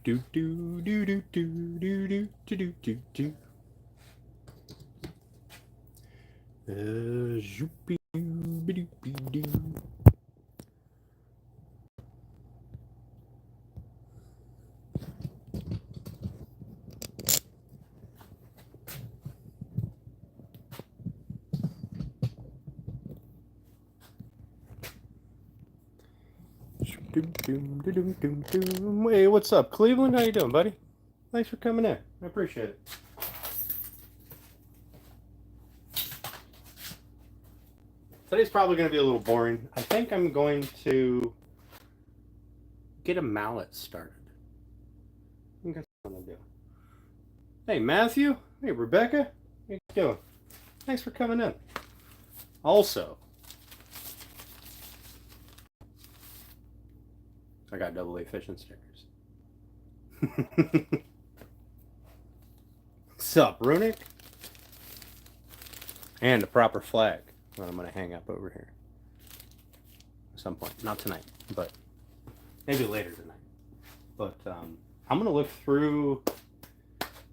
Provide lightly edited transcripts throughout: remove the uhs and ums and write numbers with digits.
do do do do do do do do do do. Zoopy doo doo doo. Hey, what's up, Cleveland? How you doing, buddy? Thanks for coming in. I appreciate it. Today's probably going to be a little boring. I think I'm going to get a mallet started. I think that's what I'm going to do. Hey, Matthew. Hey, Rebecca. How you doing? Thanks for coming in. Also, I got double A fishing stickers. What's up, Runic? And a proper flag that I'm going to hang up over here at some point. Not tonight, but maybe later tonight. But I'm going to look through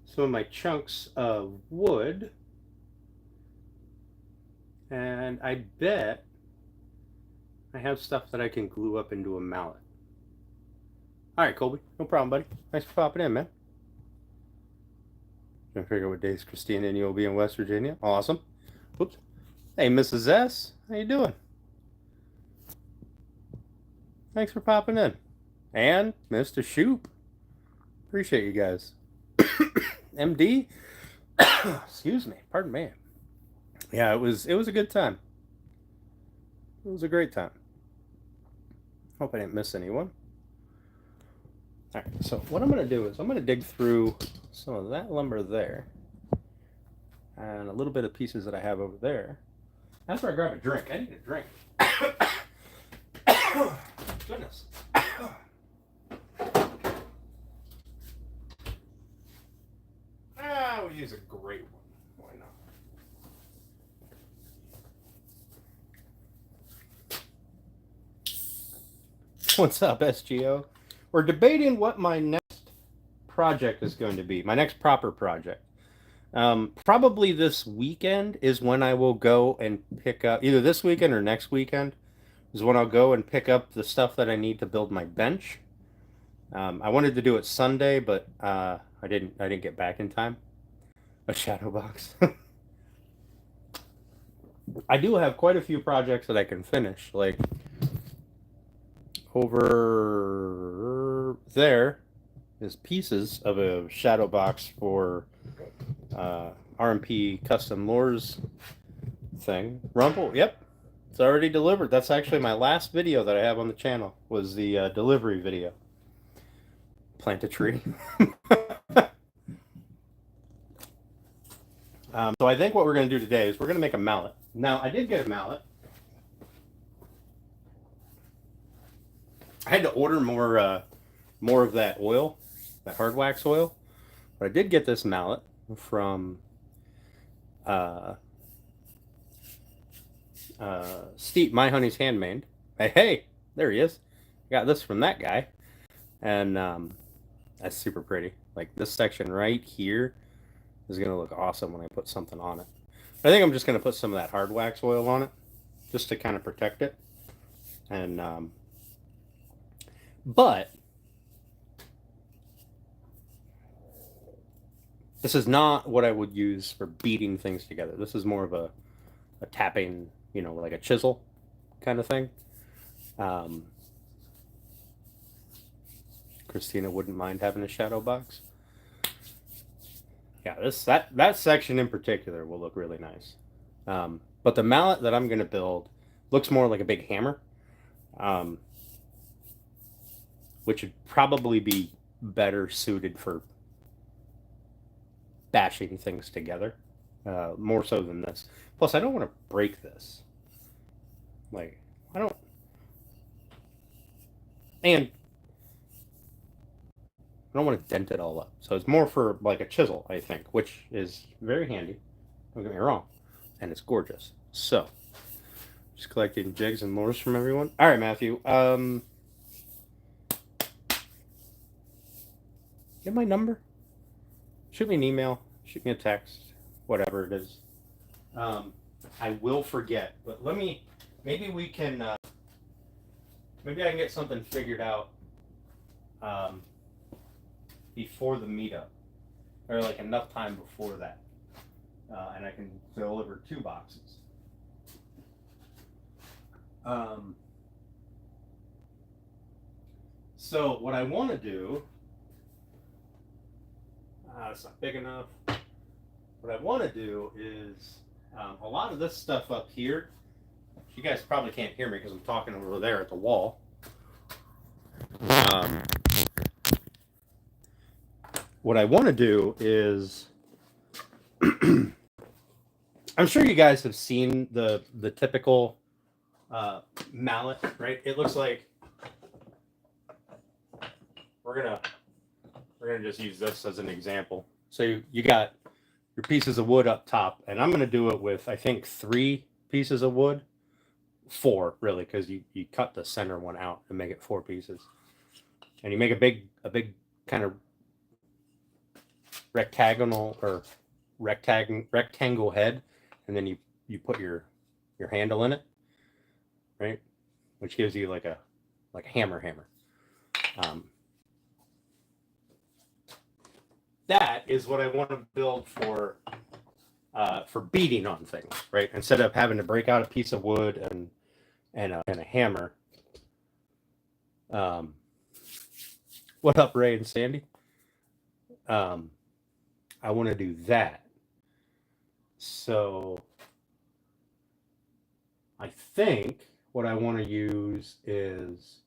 some of my chunks of wood, and I bet I have stuff that I can glue up into a mallet. All right, Colby. No problem, buddy. Thanks for popping in, man. Trying to figure out what days Christina and you will be in West Virginia. Awesome. Oops. Hey, Mrs. S. How you doing? Thanks for popping in. And Mr. Shoop. Appreciate you guys. MD. Excuse me. Pardon me. Yeah, it was a good time. It was a great time. Hope I didn't miss anyone. All right, so what I'm going to do is I'm going to dig through some of that lumber there and a little bit of pieces that I have over there. After I grab a drink, I need a drink. Goodness. We'll use a great one. Why not? What's up, SGO? We're debating what my next project is going to be, my next proper project. Probably this weekend is when I will go and pick up, either this weekend or next weekend is when I'll go and pick up the stuff that I need to build my bench. I wanted to do it Sunday, but I didn't get back in time. A shadow box. I do have quite a few projects that I can finish, like over there is pieces of a shadow box for RMP Custom Lures thing. Rumple, yep, it's already delivered. That's actually my last video that I have on the channel, was the delivery video. Plant a tree. So I think what we're going to do today is we're going to make a mallet. Now, I did get a mallet. I had to order more of that oil, that hard wax oil. But I did get this mallet from Steve, My Honey's Handmade. Hey, there he is. Got this from that guy. And that's super pretty. Like, this section right here is going to look awesome when I put something on it. I think I'm just going to put some of that hard wax oil on it just to kind of protect it. And but this is not what I would use for beating things together. This is more of a tapping, you know, like a chisel kind of thing. Christina wouldn't mind having a shadow box. Yeah, that section in particular will look really nice. But the mallet that I'm going to build looks more like a big hammer, which would probably be better suited for bashing things together, more so than this. Plus, I don't want to break this. Like, I don't... And I don't want to dent it all up. So it's more for like a chisel, I think, which is very handy. Don't get me wrong. And it's gorgeous. So, just collecting jigs and lures from everyone. All right, Matthew. Get my number? Shoot me an email. Shoot me a text. Whatever it is. I will forget, but maybe we can, maybe I can get something figured out before the meetup, or like enough time before that, and I can deliver 2 boxes. So what I want to do, it's not big enough. What I want to do is a lot of this stuff up here. You guys probably can't hear me because I'm talking over there at the wall. What I want to do is, I'm sure you guys have seen the typical mallet, right? It looks like we're gonna just use this as an example. So you got your pieces of wood up top, and I'm gonna do it with, I think, 3 pieces of wood, 4 really, because you cut the center one out and make it 4 pieces, and you make a big kind of rectangle head, and then you put your handle in it, right? Which gives you like a hammer. That is what I want to build for beating on things, right? Instead of having to break out a piece of wood and a hammer. What up, Ray and Sandy? I want to do that. So I think what I want to use is,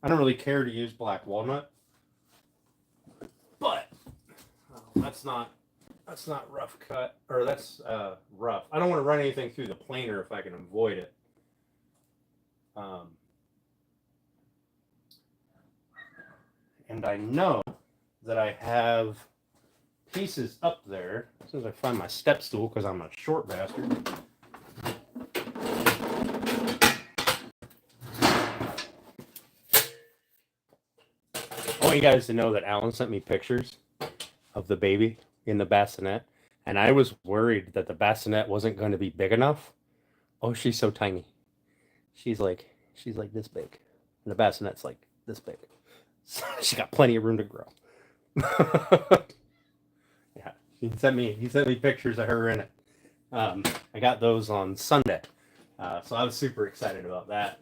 I don't really care to use black walnut, but that's not rough cut, or that's rough. I don't want to run anything through the planer if I can avoid it. And I know that I have pieces up there, as soon as I find my step stool, because I'm a short bastard. I want you guys to know that Alan sent me pictures of the baby in the bassinet, and I was worried that the bassinet wasn't going to be big enough. Oh, she's so tiny. She's like this big, and the bassinet's like this big. So she got plenty of room to grow. Yeah, he sent me pictures of her in it. I got those on Sunday, so I was super excited about that.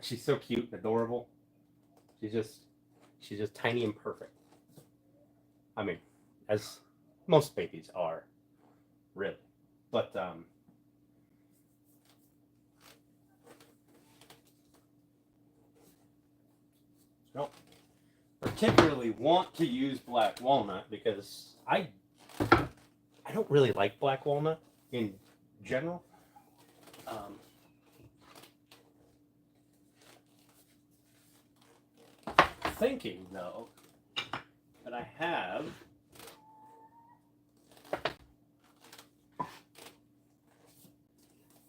She's so cute and adorable. She's just tiny and perfect. I mean, as most babies are, really. But I don't particularly want to use black walnut because I don't really like black walnut in general. Thinking though that I have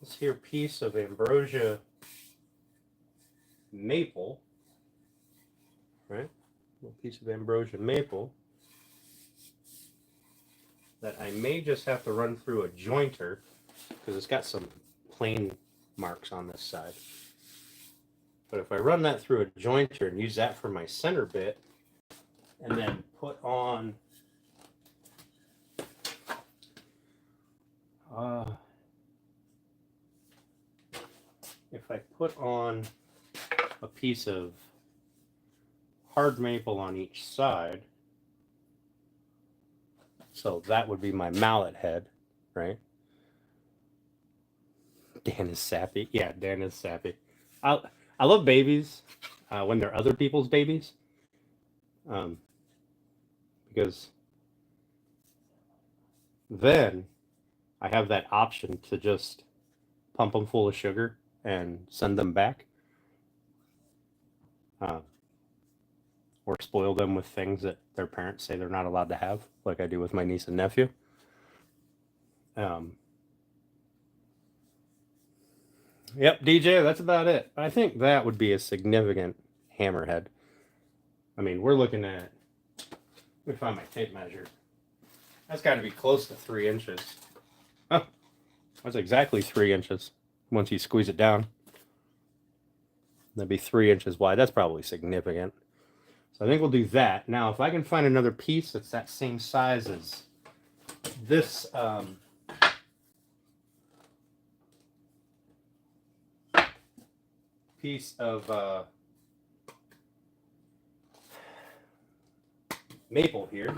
this here piece of ambrosia maple, right? A little piece of ambrosia maple that I may just have to run through a jointer because it's got some plane marks on this side. But if I run that through a jointer and use that for my center bit, and then put on if I put on a piece of hard maple on each side, so that would be my mallet head, right? Dan is sappy. Yeah, Dan is sappy. I love babies when they're other people's babies, because then I have that option to just pump them full of sugar and send them back, or spoil them with things that their parents say they're not allowed to have, like I do with my niece and nephew. Yep, DJ, that's about it. I think that would be a significant hammerhead. I mean, we're looking at Let me find my tape measure. That's got to be close to 3 inches. Huh. That's exactly 3 inches once you squeeze it down. That'd be 3 inches wide. That's probably significant. So I think we'll do that. Now, if I can find another piece that's that same size as this piece of maple here,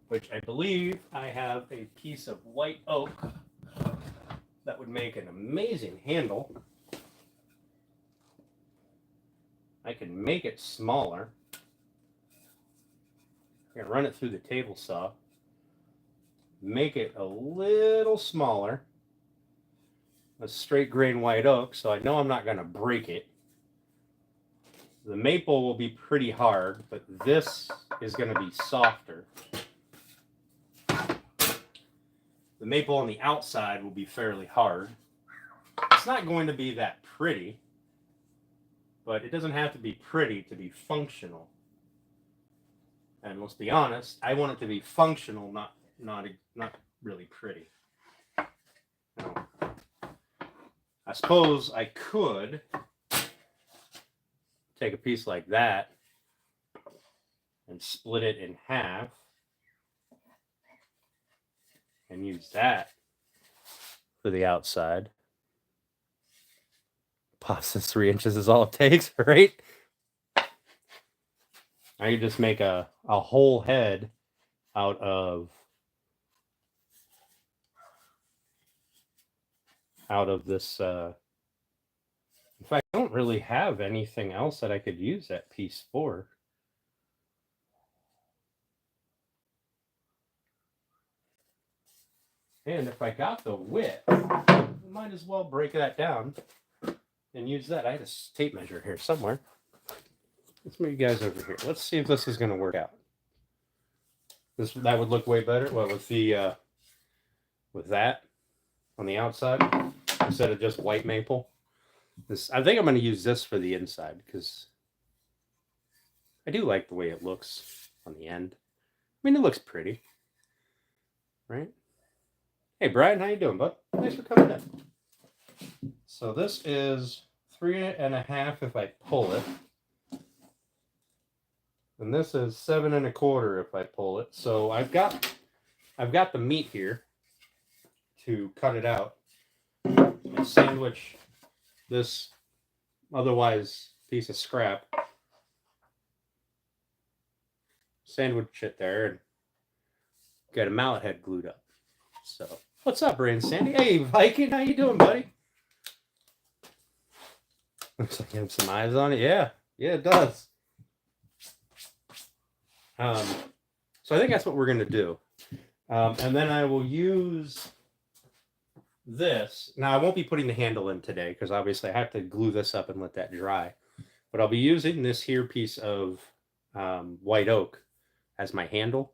which I believe I have a piece of white oak that would make an amazing handle. I can make it smaller. I'm going to run it through the table saw, make it a little smaller. A straight grain white oak, so I know I'm not going to break it. The maple will be pretty hard, but this is going to be softer. The maple on the outside will be fairly hard. It's not going to be that pretty, but it doesn't have to be pretty to be functional. And let's be honest, I want it to be functional, not really pretty. Now, I suppose I could take a piece like that and split it in half and use that for the outside. Pasta 3 inches is all it takes, right? I could just make a whole head out of this. In fact, I don't really have anything else that I could use that piece for. And if I got the width, I might as well break that down and use that. I had a tape measure here somewhere. Let's move you guys over here. Let's see if this is going to work out. That would look way better. Well, with that on the outside instead of just white maple. I think I'm going to use this for the inside because I do like the way it looks on the end. I mean, it looks pretty, right? Hey, Brian, how you doing, bud? Thanks for coming in. So this is 3.5 if I pull it. And this is 7 1/4 if I pull it. So I've got the meat here to cut it out and sandwich this otherwise piece of scrap. Sandwich it there and get a mallet head glued up. So what's up, Brian Sandy? Hey, Viking, how you doing, buddy? Looks like you have some eyes on it. Yeah, it does. So I think that's what we're going to do. And then I will use this. Now, I won't be putting the handle in today because obviously I have to glue this up and let that dry. But I'll be using this here piece of white oak as my handle.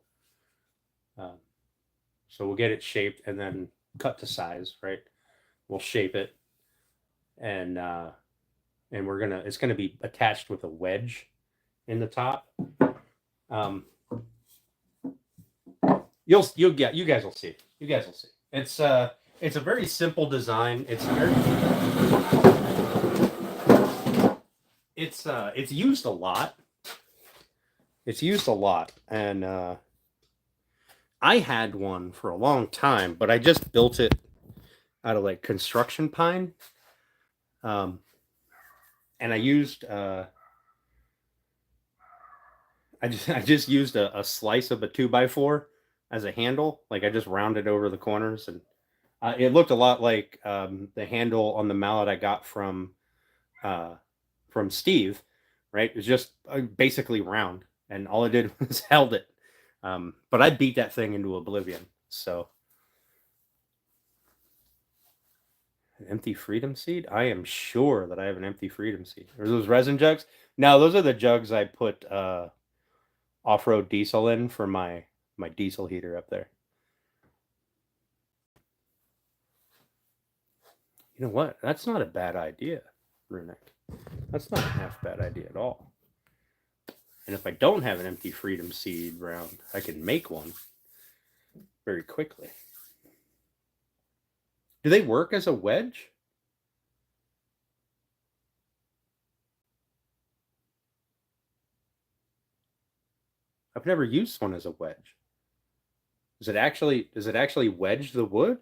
So we'll get it shaped and then cut to size, right? We'll shape it. And it's going to be attached with a wedge in the top. You guys will see. You guys will see. It's a very simple design. It's used a lot. It's used a lot, and I had one for a long time, but I just built it out of like construction pine. And I used I just used a slice of a 2x4 as a handle. Like I just rounded over the corners, and it looked a lot like the handle on the mallet I got from Steve. Right, it was just basically round, and all I did was held it. But I beat that thing into oblivion. So, an empty freedom seed? I am sure that I have an empty freedom seed. Are those resin jugs? No, those are the jugs I put off-road diesel in for my diesel heater up there. You know what? That's not a bad idea, Runic. That's not a half bad idea at all. And if I don't have an empty freedom seed round, I can make one very quickly. Do they work as a wedge? I've never used one as a wedge. Does it actually wedge the wood?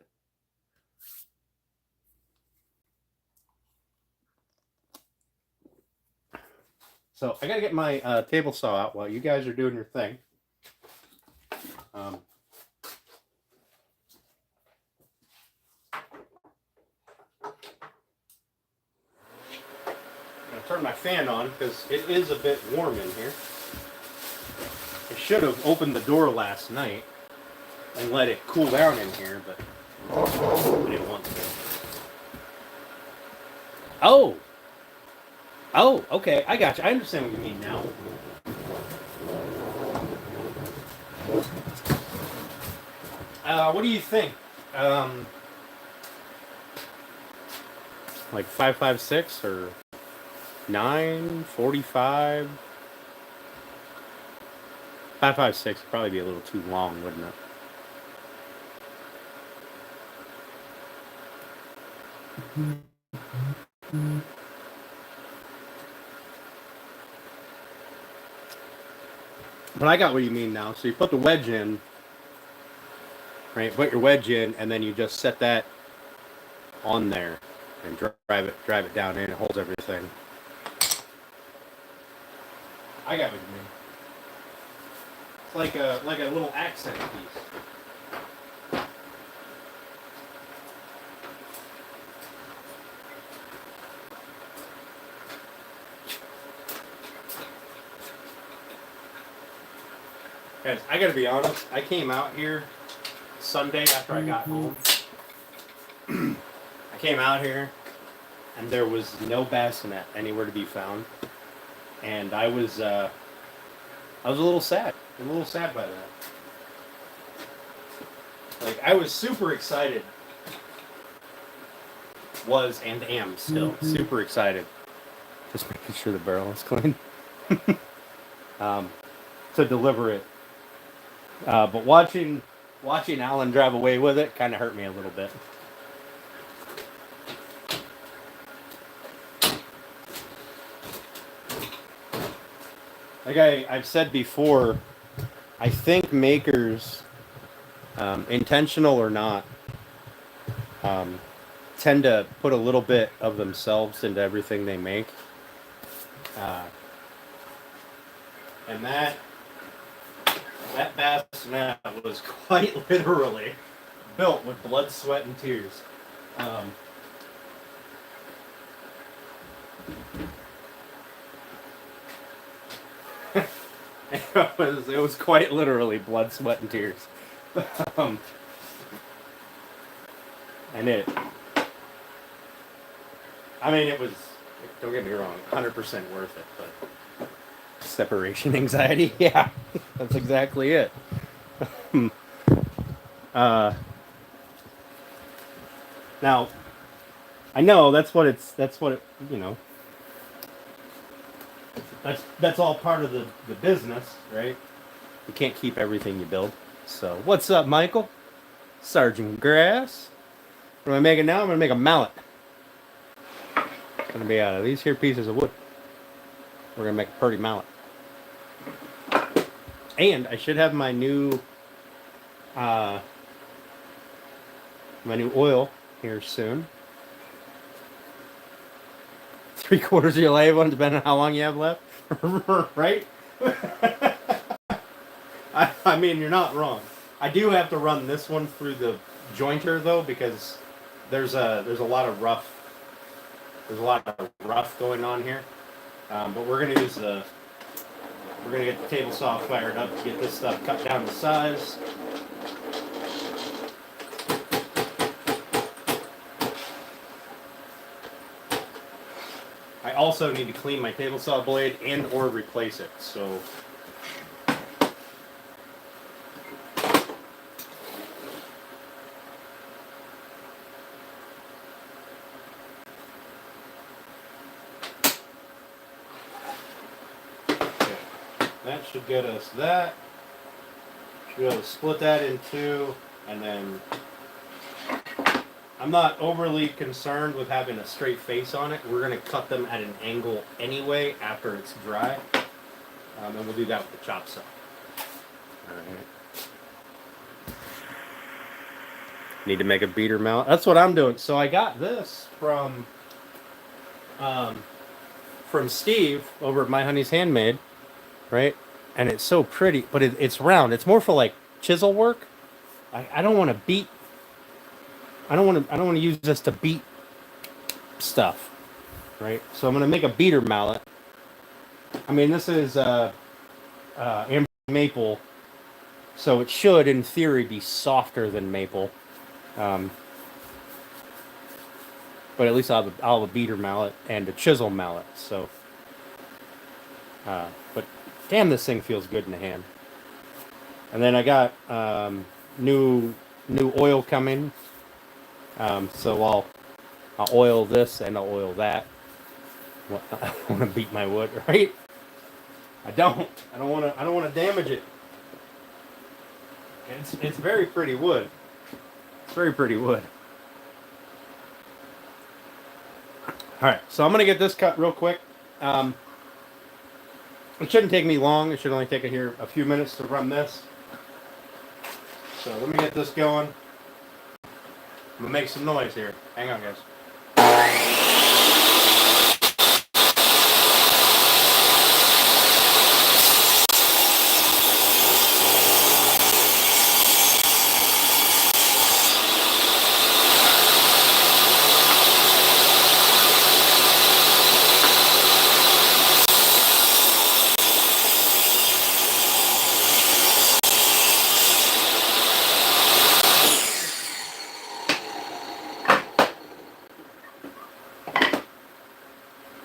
So I gotta get my table saw out while you guys are doing your thing. I'm gonna turn my fan on because it is a bit warm in here. I should have opened the door last night and let it cool down in here, but I didn't want to. Oh! Oh, okay, I got you. I understand what you mean now. What do you think? Like 5.56 or 9.45? 5.56 would probably be a little too long, wouldn't it? But I got what you mean now. So you put the wedge in, right? Put your wedge in, and then you just set that on there and drive it down in. It holds everything. I got what you mean. It's like a little accent piece. Guys, I gotta be honest, I came out here Sunday after I got home. I came out here and there was no bassinet anywhere to be found. And I was a little sad. A little sad by that. Like, I was super excited. Was and am still super excited. Just making sure the barrel is clean. To deliver it. But watching Alan drive away with it kind of hurt me a little bit. Like I've said before, I think makers, intentional or not, tend to put a little bit of themselves into everything they make. And that bassinet was quite literally built with blood, sweat, and tears. It was quite literally blood, sweat, and tears. And it was, don't get me wrong, 100% worth it, but separation anxiety, yeah, that's exactly it. Now, I know that's what it, you know, that's all part of the business, right? You can't keep everything you build. So, what's up, Michael? Sergeant Grass. What am I making now? I'm going to make a mallet. It's going to be out of these here pieces of wood. We're going to make a pretty mallet. And I should have my new oil here soon. 3/4 of your life one, depending on how long you have left. Right? I mean, you're not wrong. I do have to run this one through the jointer though, because there's a lot of rough going on here. But we're gonna get the table saw fired up to get this stuff cut down to size. I also need to clean my table saw blade and or replace it. So That should get us that. Should be able to split that in two, and then I'm not overly concerned with having a straight face on it. We're going to cut them at an angle anyway after it's dry, and we'll do that with the chop saw. All right. Need to make a beater mallet. That's what I'm doing. So I got this from Steve over at My Honey's Handmade, right? And it's so pretty, but it's round. It's more for like chisel work. I don't want to beat. I don't want to use this to beat stuff, right? So I'm gonna make a beater mallet. I mean, this is amber maple, so it should, in theory, be softer than maple. But at least I'll have a beater mallet and a chisel mallet. So, but damn, this thing feels good in the hand. And then I got new oil coming. So I'll oil this and I'll oil that. I want to beat my wood, right? I don't want to damage it. It's very pretty wood. It's very pretty wood. All right, so I'm gonna get this cut real quick. It shouldn't take me long. It should only take here a few minutes to run this. So let me get this going. I'm gonna make some noise here. Hang on, guys.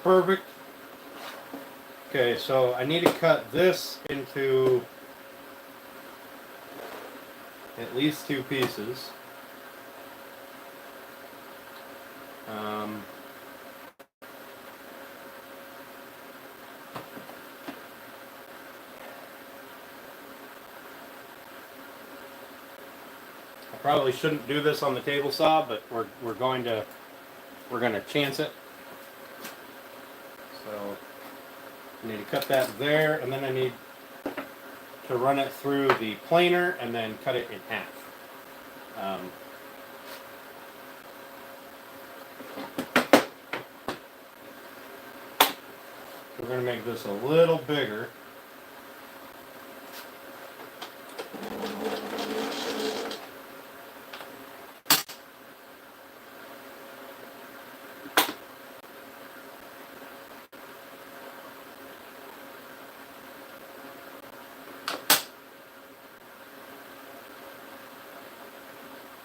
Perfect. Okay, so I need to cut this into at least two pieces. I probably shouldn't do this on the table saw, but we're going to chance it. So I need to cut that there, and then I need to run it through the planer and then cut it in half. We're going to make this a little bigger.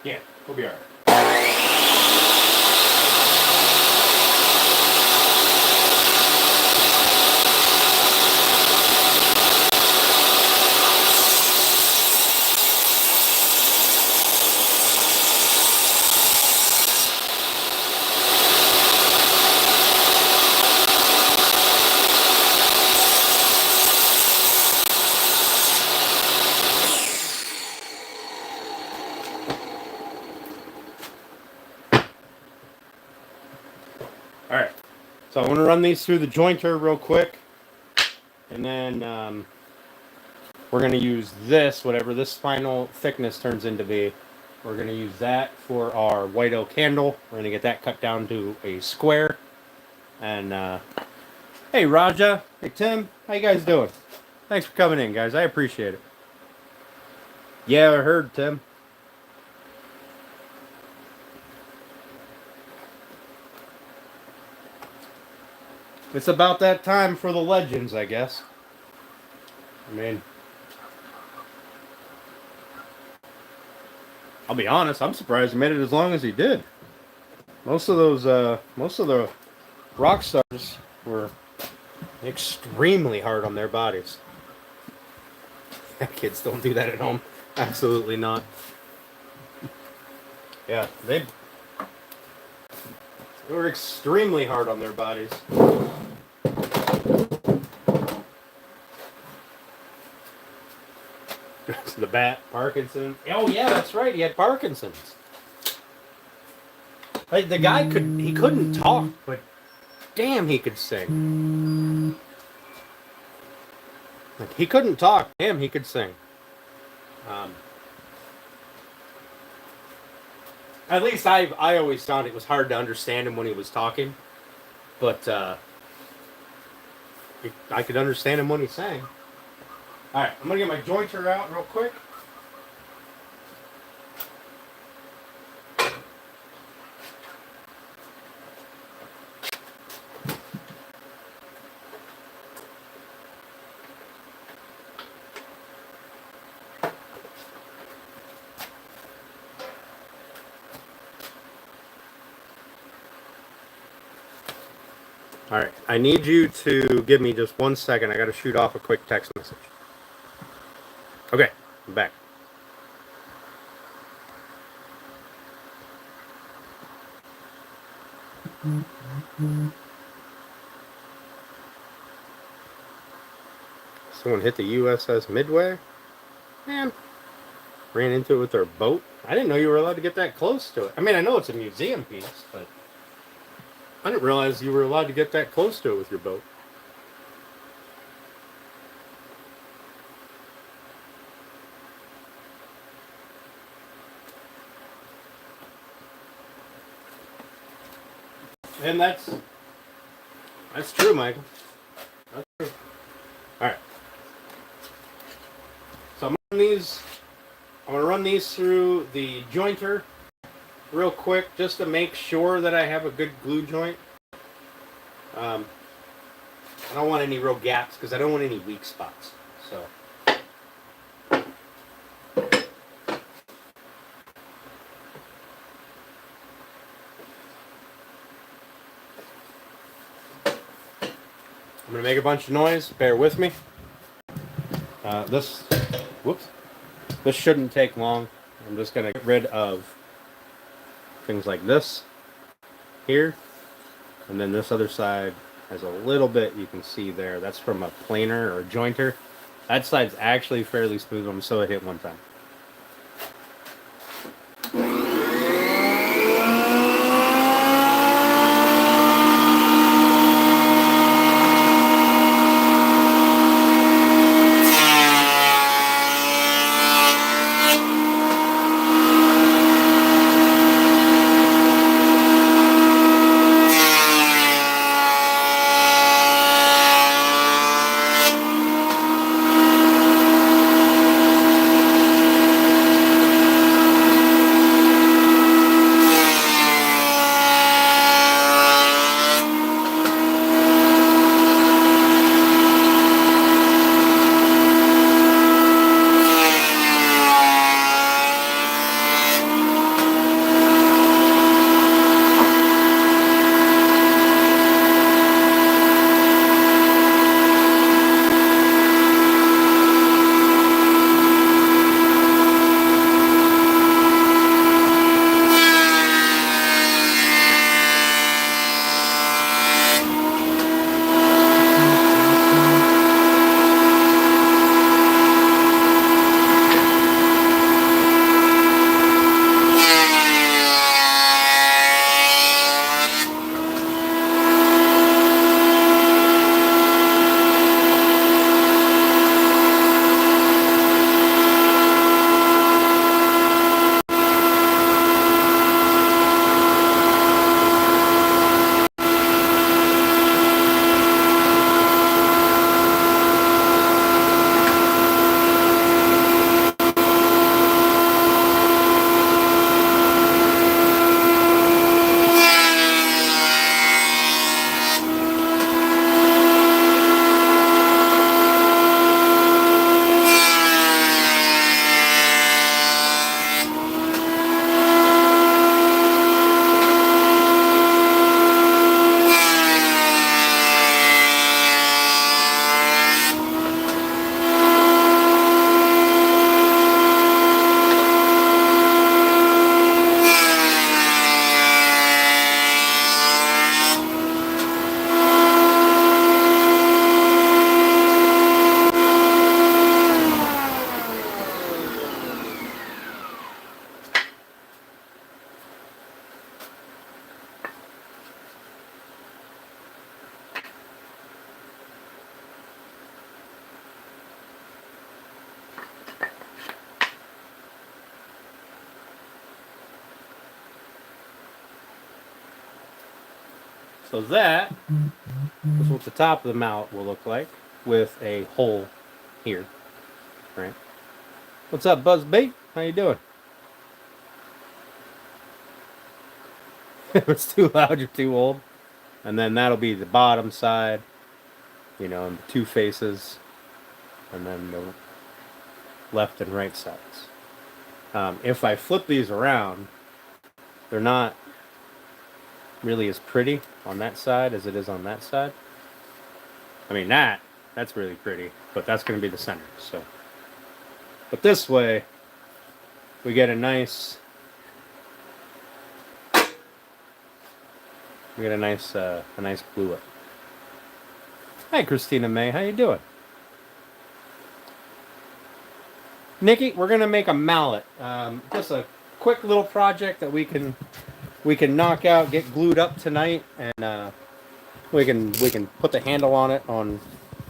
Yeah, we'll be all right. Alright, so I'm going to run these through the jointer real quick, and then we're going to use this, whatever this final thickness turns into be, we're going to use that for our white oak handle. We're going to get that cut down to a square, and hey Raja, hey Tim, how you guys doing? Thanks for coming in, guys, I appreciate it. Yeah, I heard, Tim. It's about that time for the legends, I guess. I mean, I'll be honest, I'm surprised he made it as long as he did. Most of the rock stars were extremely hard on their bodies. Kids don't do that at home. Absolutely not. Yeah, they were extremely hard on their bodies. The bat, Parkinson. Oh yeah, that's right. He had Parkinson's. Like the guy he couldn't talk, but damn, he could sing. Like he couldn't talk, damn, he could sing. At least I always found it was hard to understand him when he was talking, but I could understand him when he sang. All right, I'm gonna get my jointer out real quick. All right, I need you to give me just 1 second. I got to shoot off a quick text message. Okay, I'm back. Someone hit the USS Midway? Man, ran into it with their boat. I didn't know you were allowed to get that close to it. I mean, I know it's a museum piece, but I didn't realize you were allowed to get that close to it with your boat. And that's true, Michael. That's true. All right. So I'm gonna run these through the jointer real quick just to make sure that I have a good glue joint. I don't want any real gaps because I don't want any weak spots. So. I'm going to make a bunch of noise. Bear with me. This shouldn't take long. I'm just going to get rid of things like this here. And then this other side has a little bit you can see there. That's from a planer or a jointer. That side's actually fairly smooth. I'm so I hit one time. So that is what the top of the mallet will look like with a hole here, right? What's up, Buzz B? How you doing? If it's too loud, you're too old. And then that'll be the bottom side, you know, and the two faces, and then the left and right sides. If I flip these around, they're not really as pretty on that side as it is on that side. I mean, that's really pretty, but that's going to be the center. So, but this way, we get a nice blue up. Hi, Christina May. How you doing? Nikki, we're gonna make a mallet. Just a quick little project that we can knock out, get glued up tonight, and we can put the handle on it on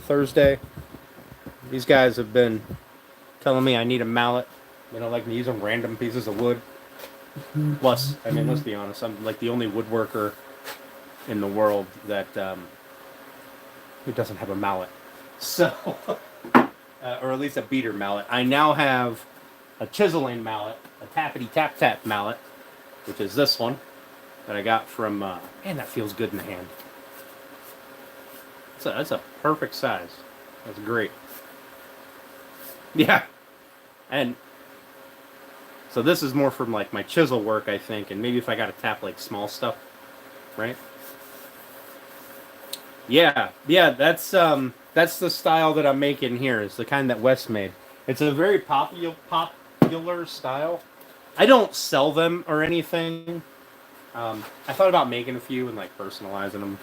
Thursday. These guys have been telling me I need a mallet. They don't like me using random pieces of wood. Plus, I mean, let's be honest, I'm like the only woodworker in the world that who doesn't have a mallet. So, or at least a beater mallet. I now have a chiseling mallet, a tappity tap tap mallet, which is this one that I got from. Man, that feels good in the hand. That's a perfect size. That's great. Yeah, and so this is more from like my chisel work, I think, and maybe if I got to tap like small stuff, right? Yeah, that's the style that I'm making here. Is the kind that Wes made. It's a very popular style. I don't sell them or anything. I thought about making a few and like personalizing them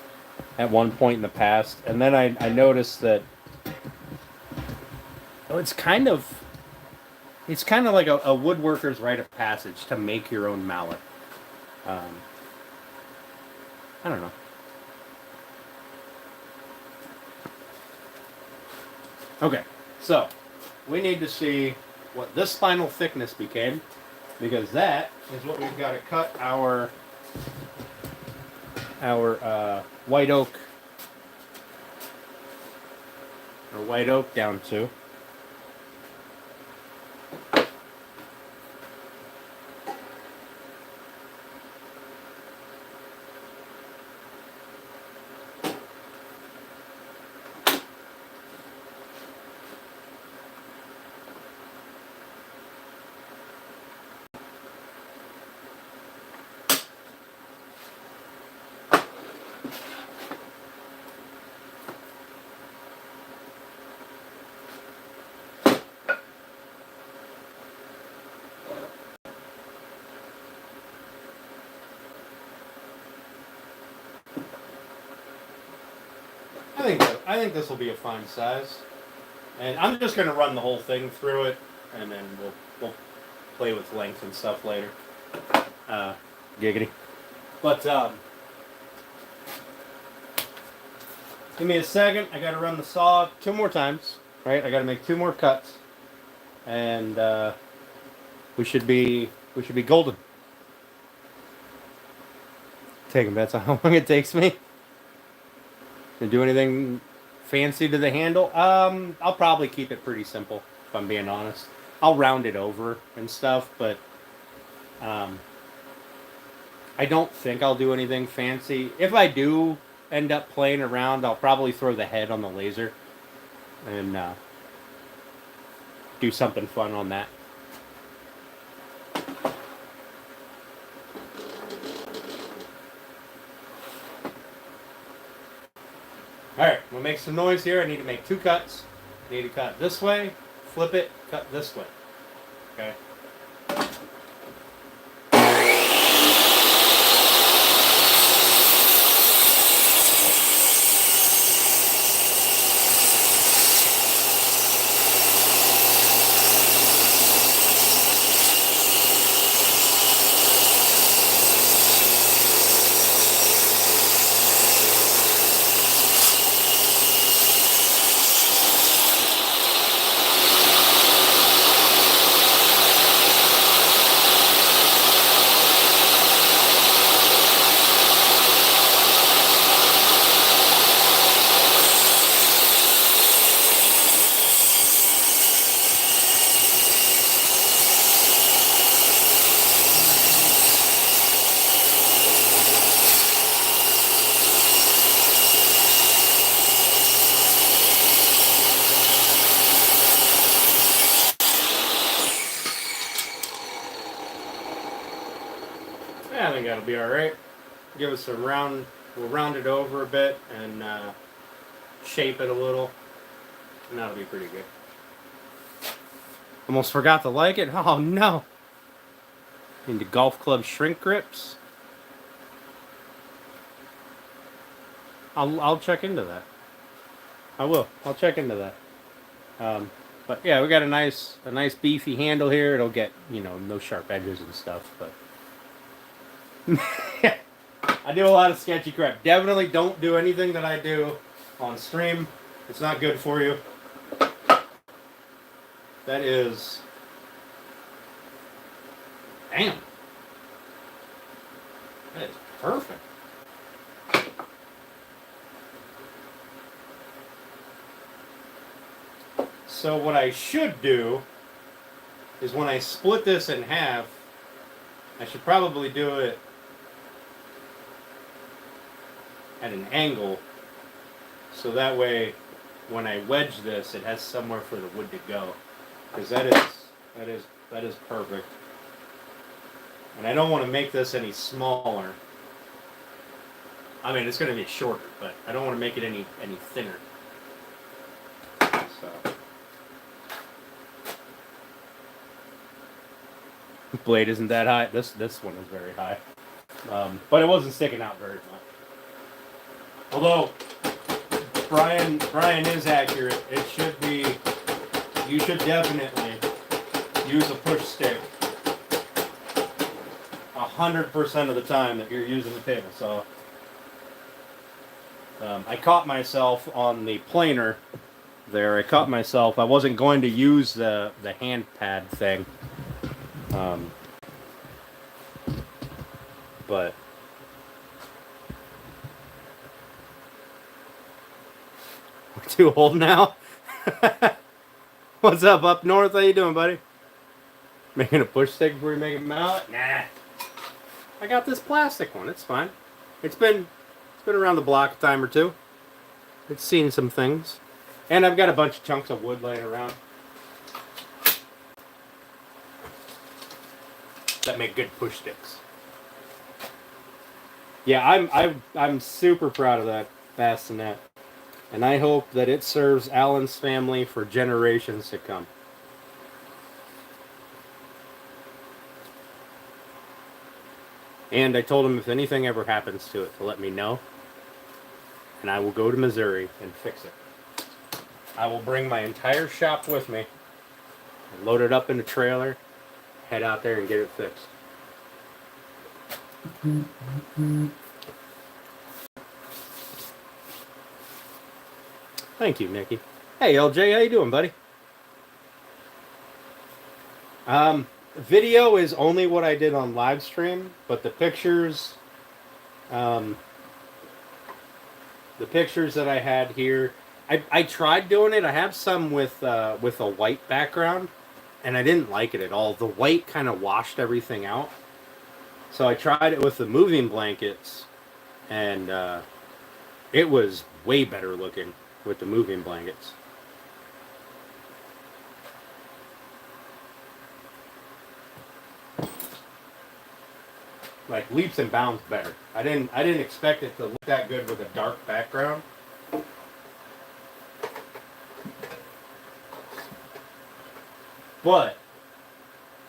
at one point in the past, and then I noticed that it's kind of like a woodworker's rite of passage to make your own mallet. I don't know. Okay, so we need to see what this final thickness became, because that is what we've got to cut our white oak down to. I think this will be a fine size, and I'm just going to run the whole thing through it, and then we'll play with length and stuff later. Giggity. But give me a second. I got to run the saw 2 more times. Right? I got to make 2 more cuts, and we should be golden. Taking bets on how long it takes me. To do anything fancy to the handle? I'll probably keep it pretty simple, if I'm being honest. I'll round it over and stuff, but I don't think I'll do anything fancy. If I do end up playing around, I'll probably throw the head on the laser and do something fun on that. Alright, we'll make some noise here. I need to make 2 cuts. I need to cut this way, flip it, cut this way. Okay? Yeah, I think that'll be all right. Give us a round. We'll round it over a bit and shape it a little, and that'll be pretty good. Almost forgot to like it. Oh no! Into golf club shrink grips. I'll check into that. I will. I'll check into that. But yeah, we got a nice beefy handle here. It'll get, no sharp edges and stuff, but I do a lot of sketchy crap. Definitely don't do anything that I do on stream. It's not good for you. That is... Damn. That is perfect. So what I should do is when I split this in half, I should probably do it at an angle, so that way when I wedge this, it has somewhere for the wood to go, because that is perfect. And I don't want to make this any smaller. I mean, it's going to be shorter, but I don't want to make it any thinner. So. Blade isn't that high. This one is very high, but it wasn't sticking out very much. Although Brian is accurate. It should be. You should definitely use a push stick 100% of the time that you're using the table saw. I caught myself on the planer there. I wasn't going to use the hand pad thing. But we're too old now. What's up north? How you doing, buddy? Making a push stick before you make a mallet? Nah. I got this plastic one. It's fine. It's been around the block a time or two. It's seen some things, and I've got a bunch of chunks of wood laying around that make good push sticks. Yeah, I'm super proud of that bassinet, and I hope that it serves Alan's family for generations to come. And I told him if anything ever happens to it, to let me know, and I will go to Missouri and fix it. I will bring my entire shop with me, and load it up in a trailer, head out there and get it fixed. Thank you, Nikki. Hey, LJ, how you doing, buddy? Video is only what I did on live stream, but the pictures that I had here, I tried doing it. I have some with a white background, and I didn't like it at all. The white kind of washed everything out. So I tried it with the moving blankets, and it was way better looking with the moving blankets. Like leaps and bounds better. I didn't expect it to look that good with a dark background. But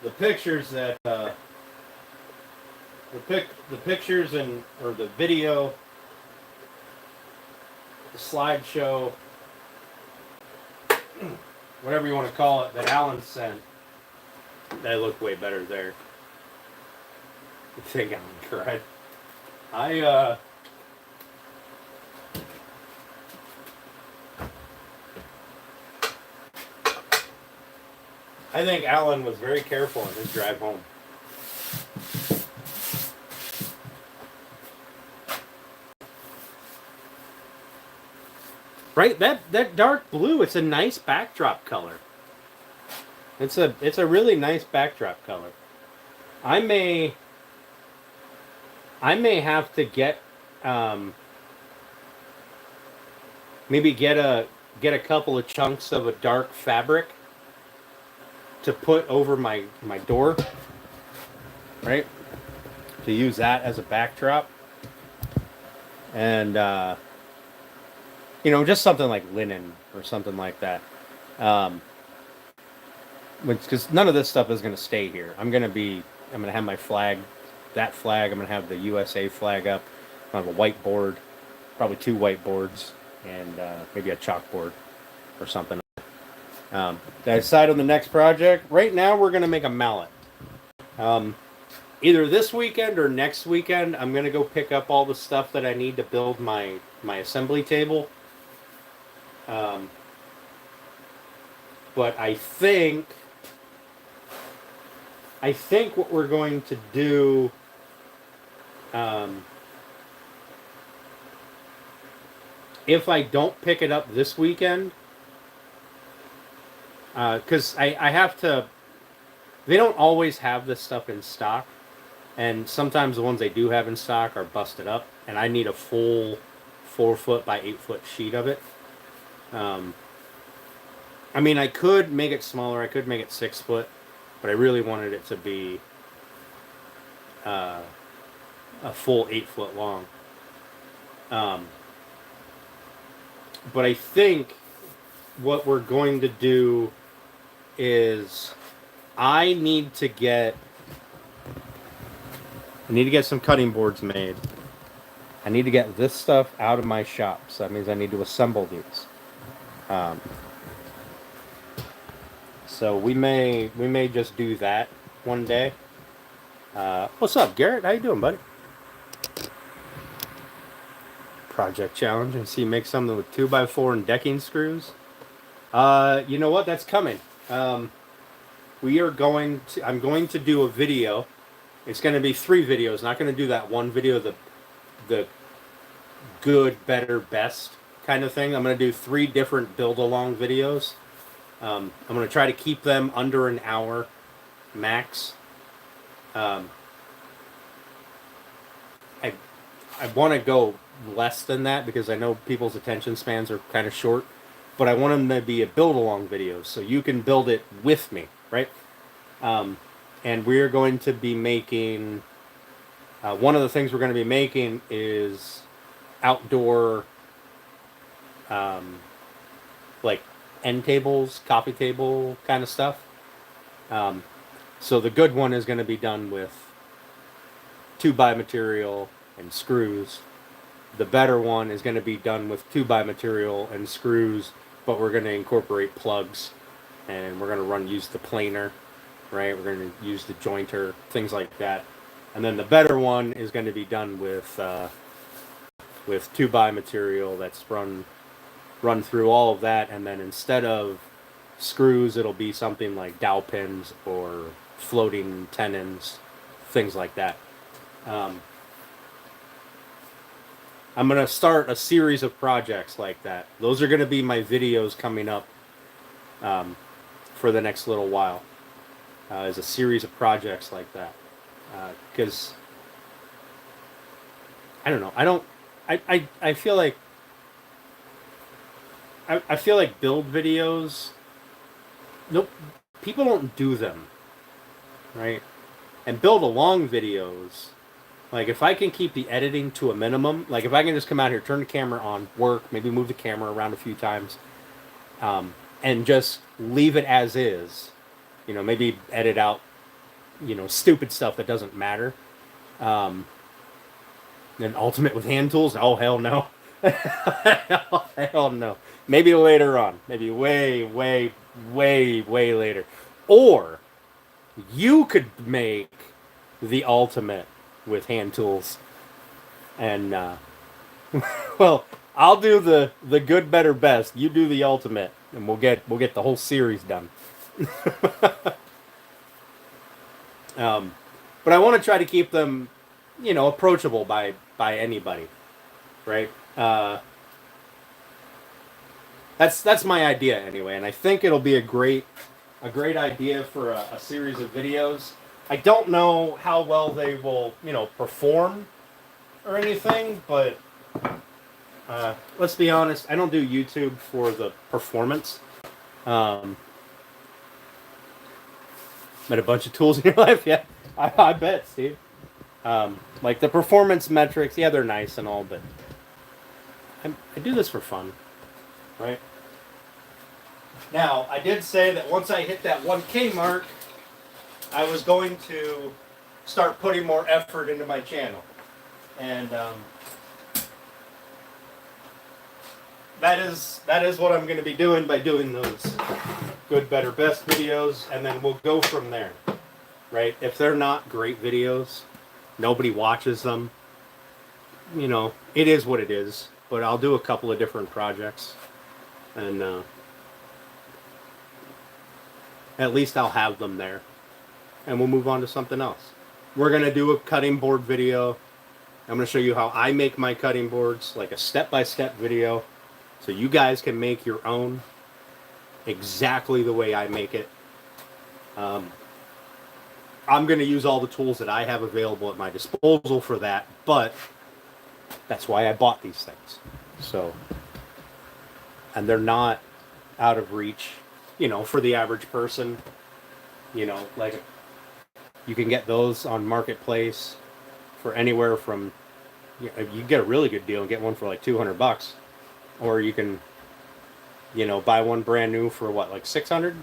the pictures that the pictures or the video, the slideshow, whatever you want to call it, that Alan sent, they look way better there. I think Alan cried. I think Alan was very careful on his drive home. Right, that dark blue, it's a nice backdrop color. It's a really nice backdrop color. I may have to get maybe get a couple of chunks of a dark fabric to put over my door, right? to use that as a backdrop. And, you know, just something like linen or something like that. Because none of this stuff is going to stay here. I'm going to have my flag, that flag. I'm going to have the USA flag up. I have a whiteboard, probably 2 whiteboards, and maybe a chalkboard or something. Did I decide on the next project? Right now, we're going to make a mallet. Either this weekend or next weekend, I'm going to go pick up all the stuff that I need to build my assembly table. But I think what we're going to do, if I don't pick it up this weekend, because I have to, they don't always have this stuff in stock, and sometimes the ones they do have in stock are busted up, and I need a full 4-foot by 8-foot sheet of it. I mean, I could make it smaller. I could make it 6 foot, but I really wanted it to be a full 8 foot long. But I think what we're going to do is I need to get some cutting boards made. I need to get this stuff out of my shop. So that means I need to assemble these. So we may just do that one day. What's up, Garrett? How you doing, buddy? Project challenge. And see, you make something with 2x4 and decking screws. You know what? That's coming. I'm going to do a video. It's going to be 3 videos. Not going to do that one video, the good, better, best kind of thing. I'm going to do 3 different build-along videos. I'm going to try to keep them under an hour max. I want to go less than that because I know people's attention spans are kind of short, but I want them to be a build-along videos so you can build it with me, right? And we're going to be making, one of the things we're going to be making is outdoor, like end tables, coffee table kind of stuff. So the good one is going to be done with 2x material and screws. The better one is going to be done with 2x material and screws, but we're going to incorporate plugs, and we're going to use the planer, right? We're going to use the jointer, things like that. And then the better one is going to be done with 2x material that's run through all of that, and then instead of screws, it'll be something like dowel pins or floating tenons, things like that. I'm going to start a series of projects like that. Those are going to be my videos coming up for the next little while, as a series of projects like that. Because, I don't know, I feel like I feel like build videos, nope, people don't do them, right? And build along videos, like if I can keep the editing to a minimum, like if I can just come out here, turn the camera on, work, maybe move the camera around a few times, and just leave it as is, you know, maybe edit out, you know, stupid stuff that doesn't matter. Then ultimate with hand tools, oh hell no. Hell no. Maybe later on. Maybe way later. Or you could make the ultimate with hand tools. And well, I'll do the good, better, best. You do the ultimate, and we'll get the whole series done. But I want to try to keep them, you know, approachable by anybody, right? That's my idea anyway, and I think it'll be a great idea for a series of videos. I don't know how well they will, you know, perform or anything, but let's be honest, I don't do YouTube for the performance. Met a bunch of tools in your life, yeah. I bet, Steve. Like the performance metrics, yeah, they're nice and all, but I do this for fun, right? Now, I did say that once I hit that 1K mark, I was going to start putting more effort into my channel. And that is what I'm going to be doing by doing those good, better, best videos, and then we'll go from there, right? If they're not great videos, nobody watches them, you know, it is what it is. But I'll do a couple of different projects, and at least I'll have them there, and we'll move on to something else. We're going to do a cutting board video. I'm going to show you how I make my cutting boards, like a step-by-step video, so you guys can make your own exactly the way I make it. I'm going to use all the tools that I have available at my disposal for that, but that's why I bought these things. So, and they're not out of reach, you know, for the average person. You know, like you can get those on Marketplace for anywhere from, you can get a really good deal and get one for like $200, or you can, you know, buy one brand new for what, like 600,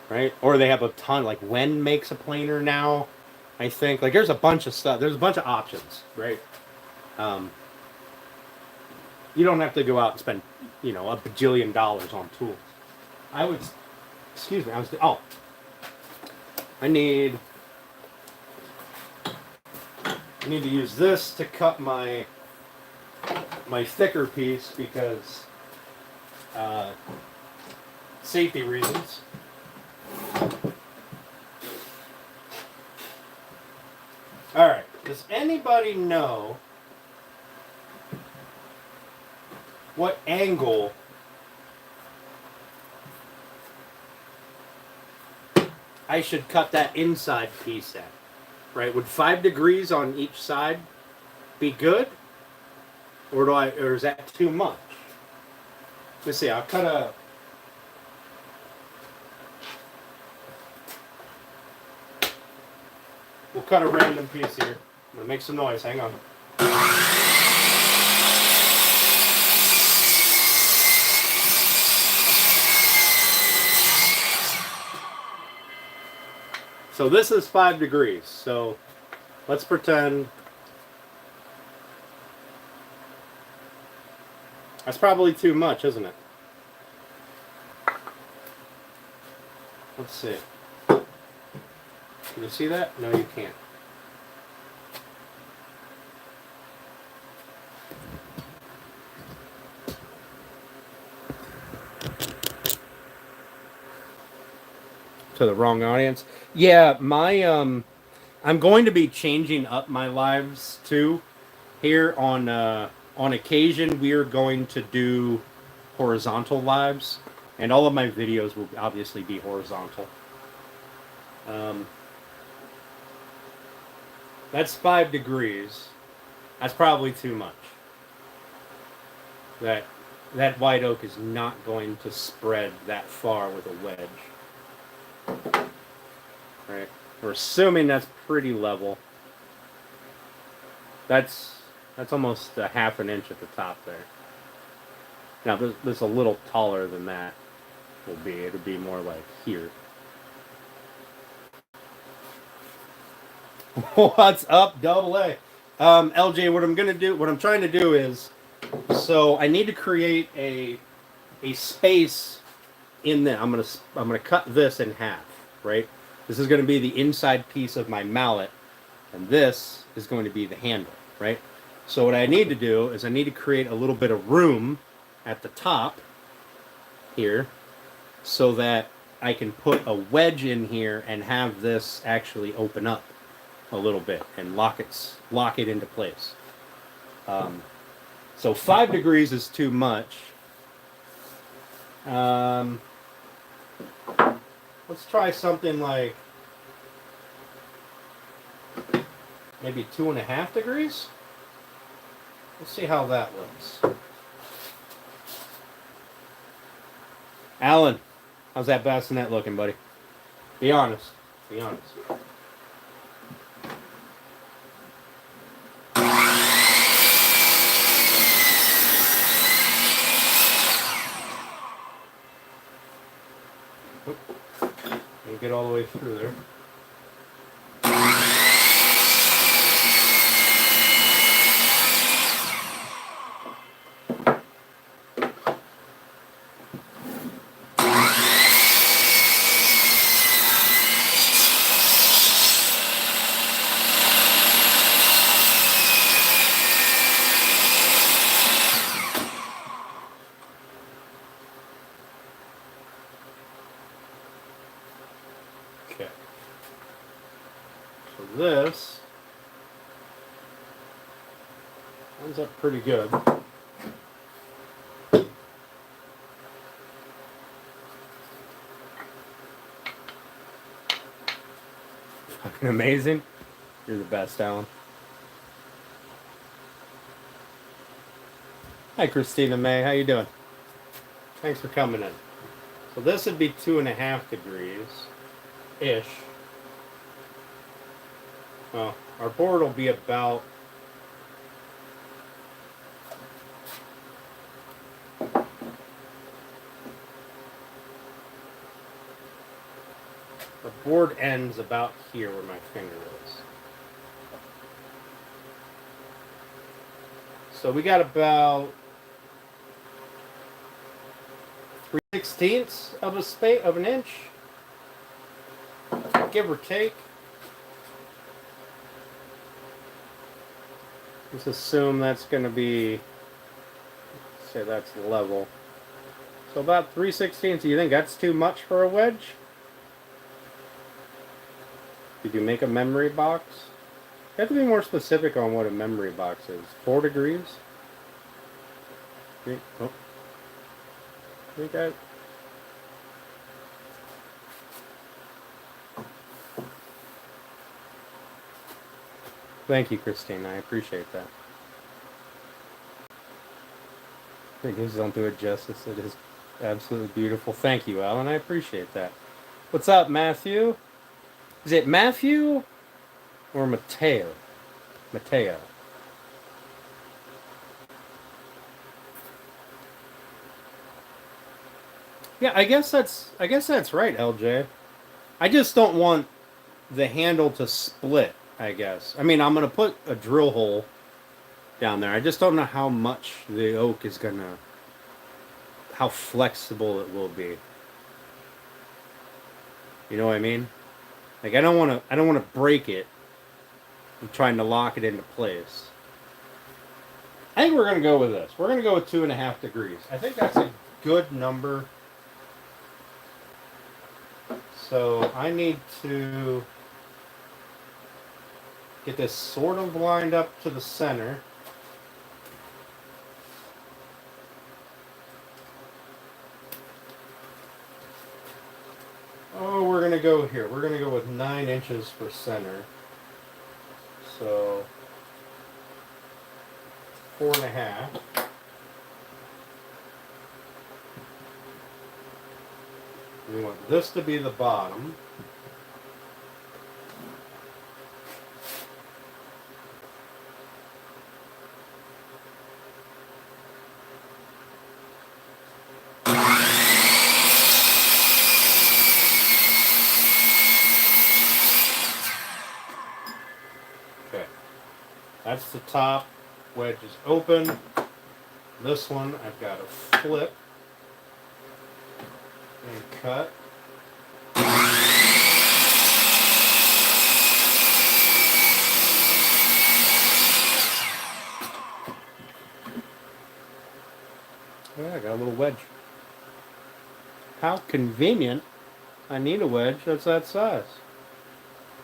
right? Or they have a ton, like Wen makes a planer now, I think. Like there's a bunch of stuff. There's a bunch of options, right? You don't have to go out and spend, you know, a bajillion dollars on tools. Excuse me, I need to use this to cut my thicker piece because safety reasons. All right, does anybody know what angle I should cut that inside piece at? Right? Would 5 degrees on each side be good? Or is that too much? Let's see, I'll cut we'll cut a random piece here. I'm gonna make some noise, hang on. So this is 5 degrees. So let's pretend that's probably too much, isn't it? Let's see. Can you see that? No, you can't. To the wrong audience. Yeah, my I'm going to be changing up my lives too. Here on occasion, we are going to do horizontal lives, and all of my videos will obviously be horizontal. That's 5 degrees. That's probably too much. That white oak is not going to spread that far with a wedge. Right. We're assuming that's pretty level. That's almost a half an inch at the top there. Now this a little taller than that will be. It'll be more like here. What's up, Double A? LJ, what I'm trying to do is, so I need to create a space in there. I'm gonna cut this in half, right? This is going to be the inside piece of my mallet, and this is going to be the handle, right? So what I need to do is I need to create a little bit of room at the top here so that I can put a wedge in here and have this actually open up a little bit and lock it into place. So 5 degrees is too much. Let's try something like maybe 2.5 degrees. Let's see how that looks. Alan, how's that bassinet looking, buddy? Be honest. Be honest. get all the way through there. Okay. So this ends up pretty good. Fucking amazing. You're the best, Alan. Hi, Christina May. How you doing? Thanks for coming in. So this would be 2.5 degrees-ish. Well, our board will be about the board ends about here where my finger is. So we got about 3/16 of an inch, give or take. Let's assume that's going to be, say that's level. So about 3/16. Do you think that's too much for a wedge? Did you make a memory box? You have to be more specific on what a memory box is. 4 degrees? Oh. I think that... Thank you, Christine. I appreciate that. Figures don't do it justice. It is absolutely beautiful. Thank you, Alan. I appreciate that. What's up, Matthew? Is it Matthew or Mateo? Mateo. Yeah, I guess that's right, LJ. I just don't want the handle to split, I guess. I mean, I'm going to put a drill hole down there. I just don't know how much the oak is going to, how flexible it will be. You know what I mean? Like, I don't want to break it. I'm trying to lock it into place. I think we're going to go with this. We're going to go with 2.5 degrees. I think that's a good number. So I need to get this sort of lined up to the center. Oh, we're going to go here. We're going to go with 9 inches for center. So 4.5. We want this to be the bottom. Okay, that's the top. Wedge is open. This one I've got to flip and cut. Yeah, I got a little wedge. How convenient. I need a wedge that's that size.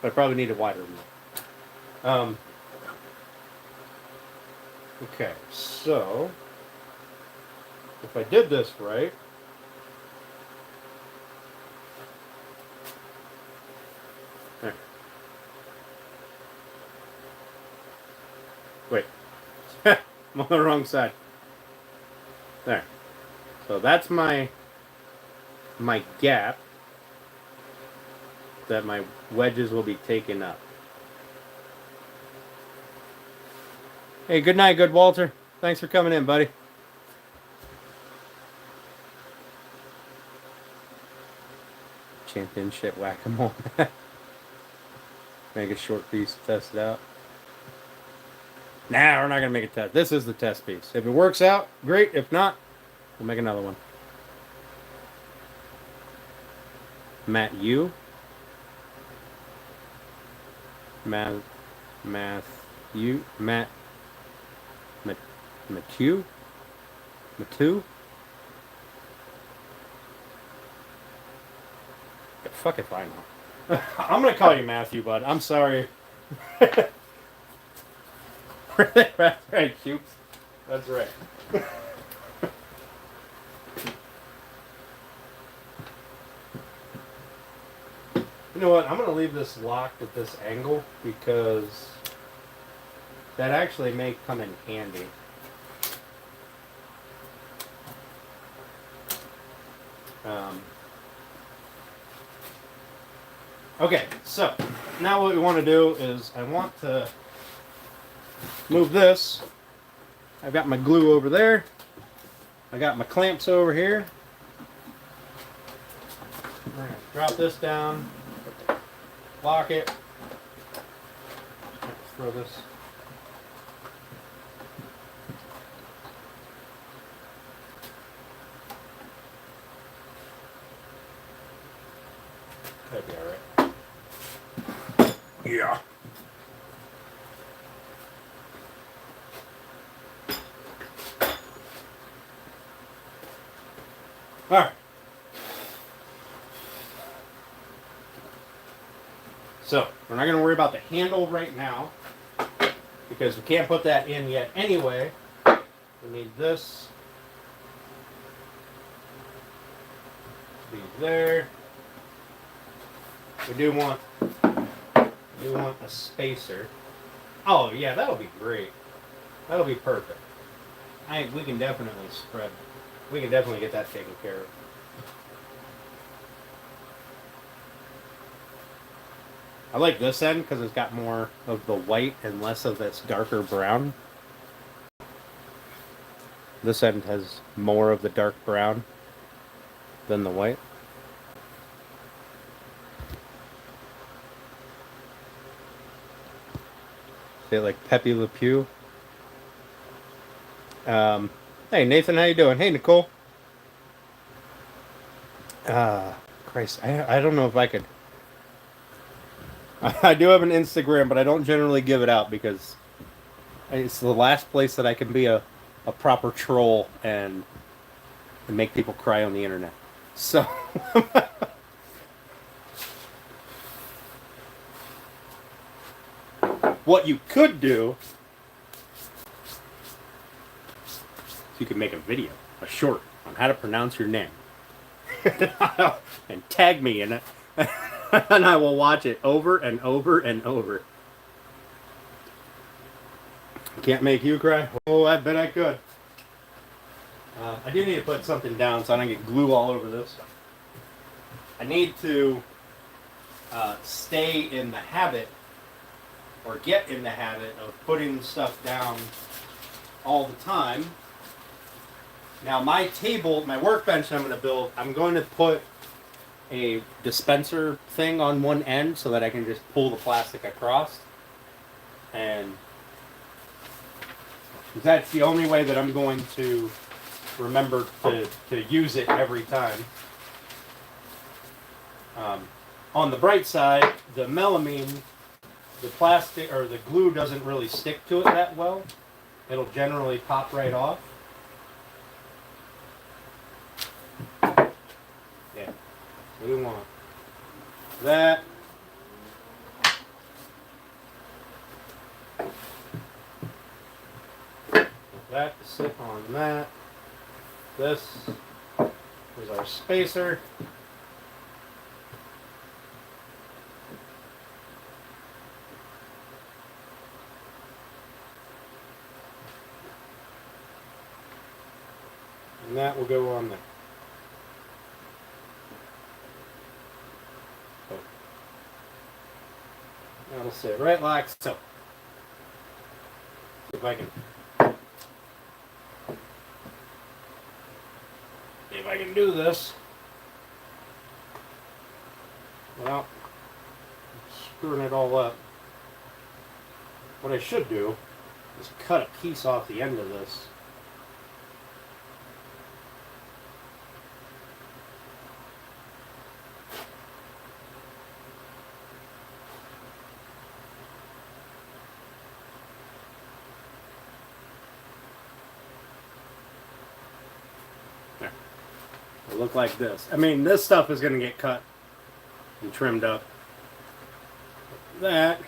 But I probably need it wider than that. Okay, so if I did this right, there. Wait, I'm on the wrong side. There. So that's my gap that my wedges will be taken up. Hey, good night, good Walter. Thanks for coming in, buddy. Championship whack-a-mole. Make a short piece, test it out. Nah, we're not gonna make a test. This is the test piece. If it works out, great. If not, we'll make another one. Matt, you. Matt, you, Matt, Matthew. Fuck if I know. I'm gonna call you Matthew, bud. I'm sorry. That's right, Cubes. That's right. You know what? I'm gonna leave this locked at this angle because that actually may come in handy. Okay, so now what we want to do is I want to move this. I've got my glue over there. I got my clamps over here. We're going to drop this down, lock it. Let's throw this. That'd be all right. Yeah. All right. So, we're not going to worry about the handle right now because we can't put that in yet anyway. We need this to be there. We do want a spacer. Oh yeah, that'll be great. That'll be perfect. We can definitely spread. We can definitely get that taken care of. I like this end because it's got more of the white and less of this darker brown. This end has more of the dark brown than the white. Say like Pepe Le Pew. Hey Nathan, how you doing? Hey Nicole. Christ, I don't know if I could. I do have an Instagram, but I don't generally give it out because it's the last place that I can be a proper troll and make people cry on the internet. So. What you could do is you could make a video, a short, on how to pronounce your name. And tag me in it. And I will watch it over and over and over. Can't make you cry? Oh, I bet I could. I do need to put something down so I don't get glue all over this. I need to stay in the habit or get in the habit of putting stuff down all the time. Now my table, my workbench I'm going to build, I'm going to put a dispenser thing on one end so that I can just pull the plastic across. And that's the only way that I'm going to remember to use it every time. On the bright side, the melamine, the plastic or the glue doesn't really stick to it that well. It'll generally pop right off. Yeah, we want that. That to sit on that. This is our spacer. And that will go on there. So, that'll sit right like so. See if I can do this. without screwing it all up, what I should do is cut a piece off the end of this. There. It'll look like this. I mean, this stuff is going to get cut and trimmed up. That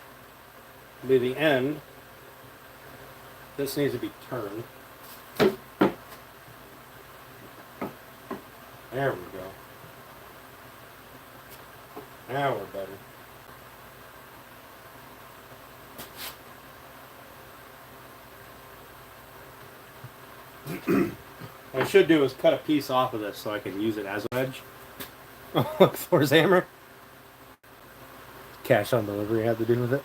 will be the end. This needs to be turned. There we go. Now we're better. What I should do is cut a piece off of this so I can use it as an edge. Oh, look, Thor's hammer. Cash on delivery had to do with it.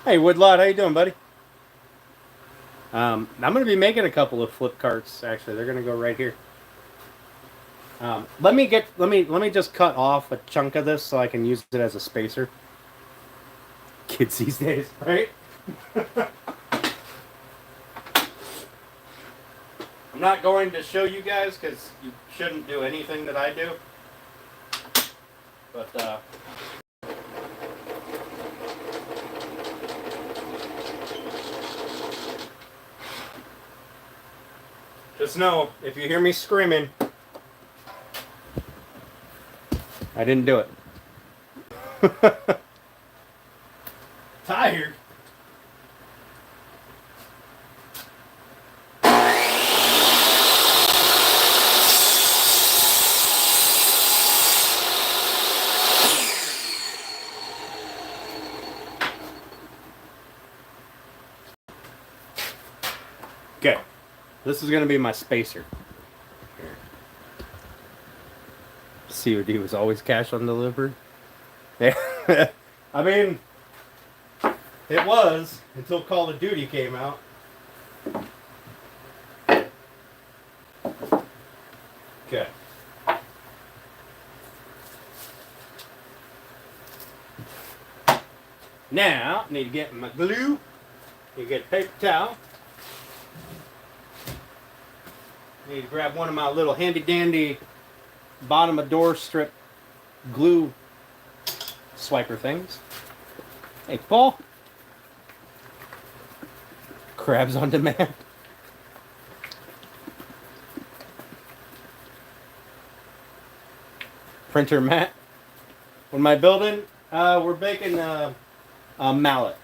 Hey, Woodlot, how you doing, buddy? I'm going to be making a couple of flip carts. Actually, they're going to go right here. Let me just cut off a chunk of this so I can use it as a spacer. Kids these days, right? I'm not going to show you guys because you shouldn't do anything that I do. But just know, if you hear me screaming, I didn't do it. Tired? Okay, this is going to be my spacer. COD was always cash on delivery. Yeah. I mean, it was until Call of Duty came out. Okay. Now, I need to get my glue. You get a paper towel. Need to grab one of my little handy dandy bottom of door strip glue swiper things. Hey, Paul. Crabs on demand. Printer mat. What am I building? We're making a mallet.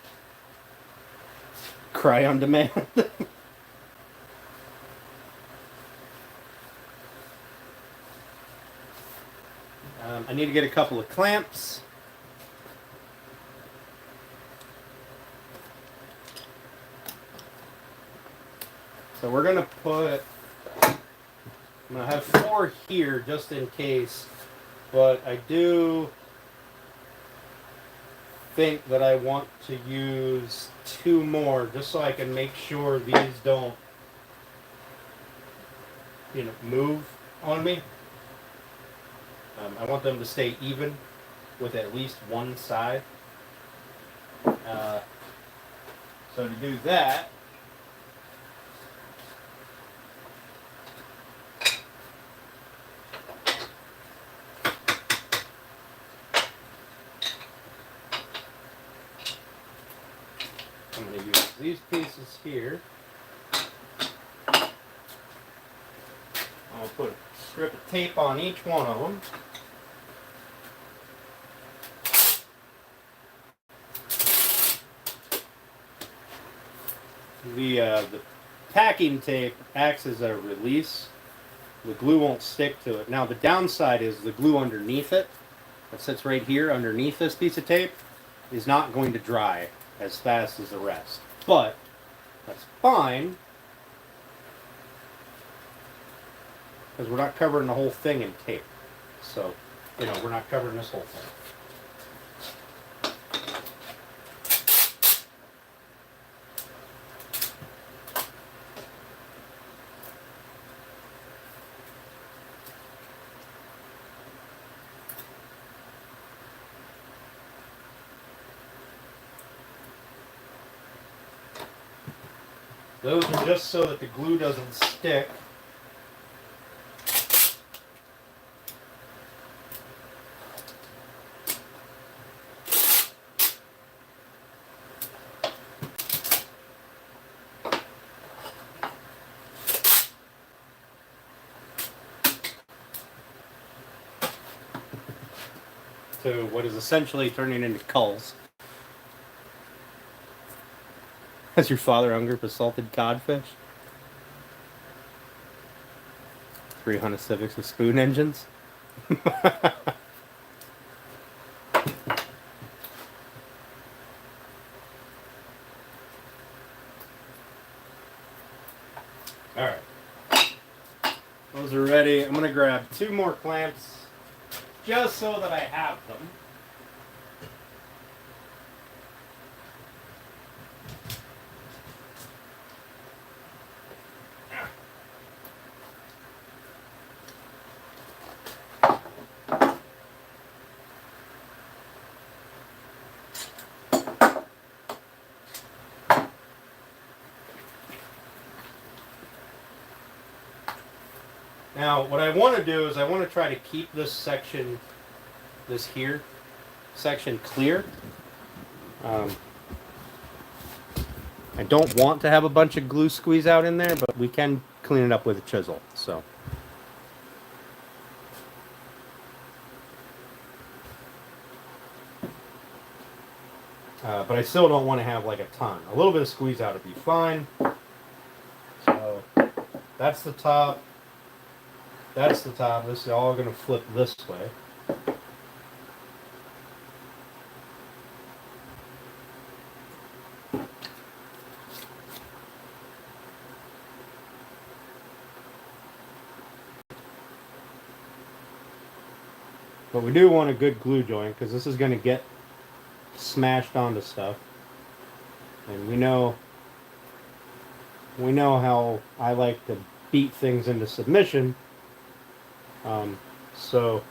Cry on demand. I need to get a couple of clamps. So we're going to put, I'm going to have 4 here just in case, but I do think that I want to use 2 more just so I can make sure these don't, move on me. I want them to stay even with at least one side. So to do that, I'm going to use these pieces here. I'll put a strip of tape on each one of them. The packing tape acts as a release. The glue won't stick to it. Now the downside is the glue underneath it, that sits right here underneath this piece of tape, is not going to dry as fast as the rest. But that's fine, because we're not covering the whole thing in tape. So, we're not covering this whole thing. Those are just so that the glue doesn't stick. To what is essentially turning into culls. Has your father hungry for salted codfish? 3 Honda Civics with spoon engines? Alright. Those are ready. I'm going to grab 2 more clamps just so that I have them. Now, what I want to do is I want to try to keep this section, this here section clear. I don't want to have a bunch of glue squeeze out in there, but we can clean it up with a chisel. So, but I still don't want to have like a ton. A little bit of squeeze out would be fine. So that's the top. That's the top. This is all going to flip this way. But we do want a good glue joint because this is going to get smashed onto stuff. And we know how I like to beat things into submission. So,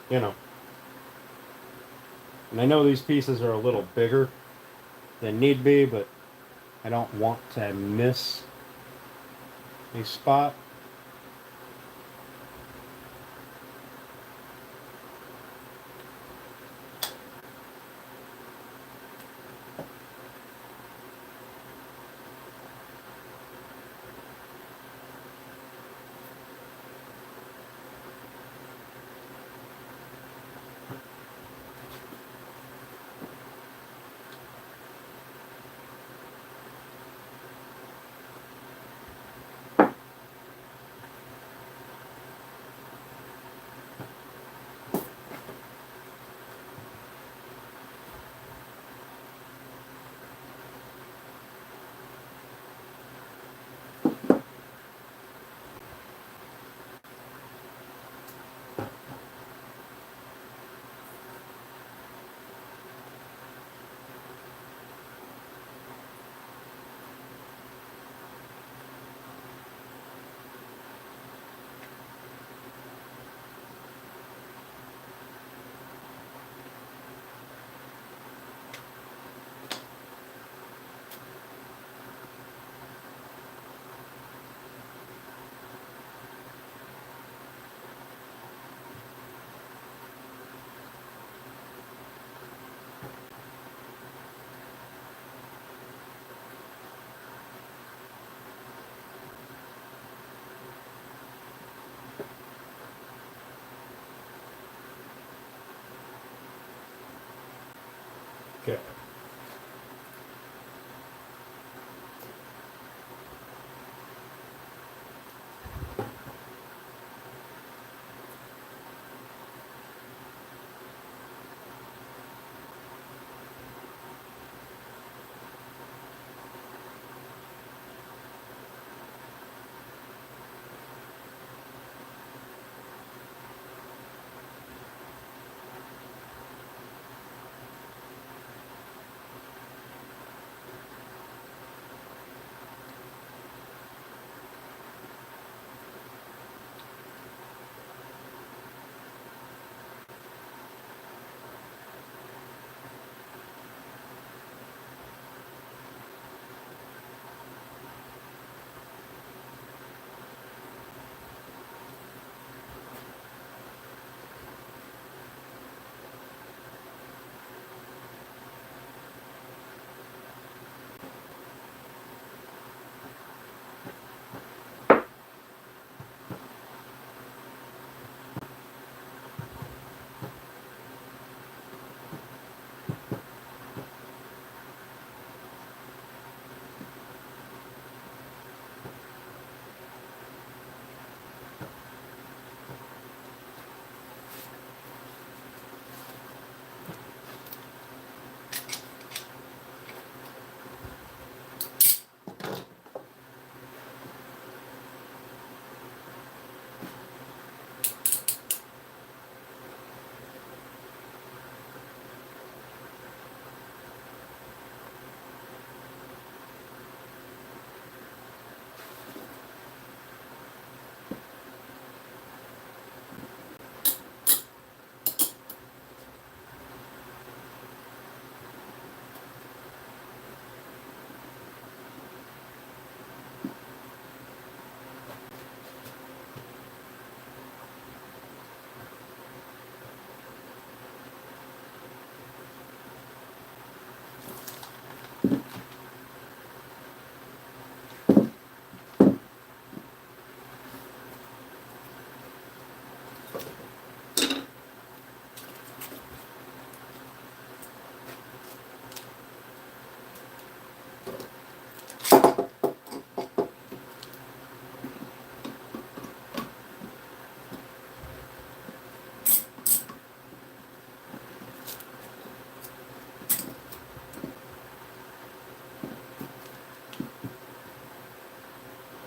you know. And I know these pieces are a little bigger than need be, but I don't want to miss a spot. Okay.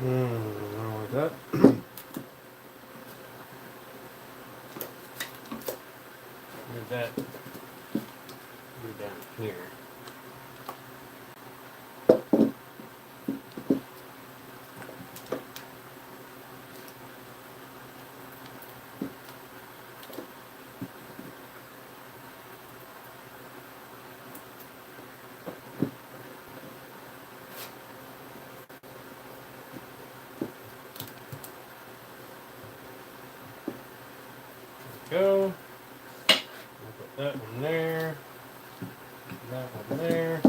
Like that. Move that down here. Go. I'll put that one there. That one there.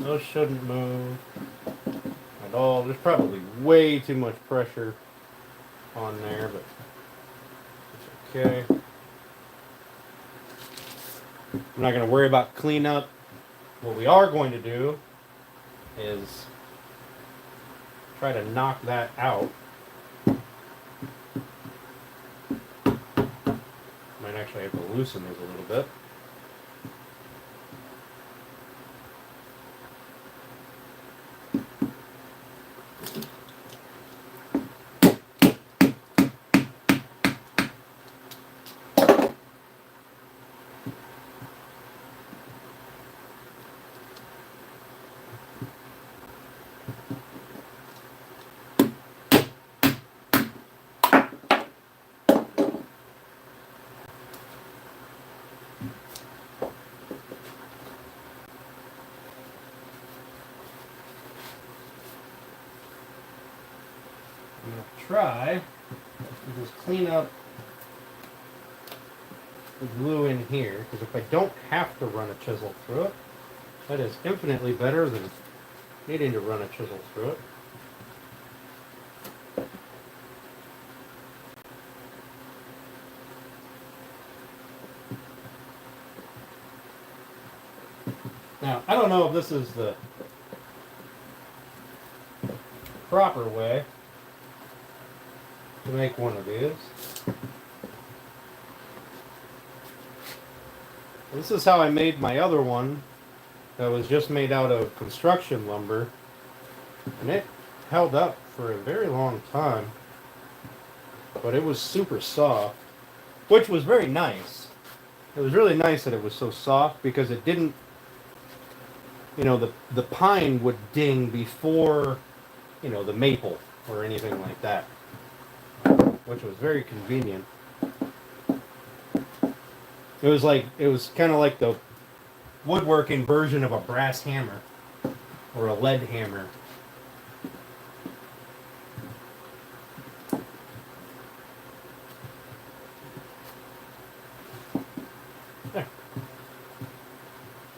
Those shouldn't move at all. There's probably way too much pressure on there, but it's okay. I'm not going to worry about cleanup. What we are going to do is try to knock that out. Might actually have to loosen these a little bit. I'm going to try to just clean up the glue in here, because if I don't have to run a chisel through it, that is infinitely better than needing to run a chisel through it. Now, I don't know if this is the proper way to make one of these. This is how I made my other one that was just made out of construction lumber, and it held up for a very long time, but it was super soft, which was very nice. It was really nice that it was so soft, because it didn't, you know, the pine would ding before, you know, the maple or anything like that, which was very convenient. It was kind of like the woodworking version of a brass hammer or a lead hammer. There.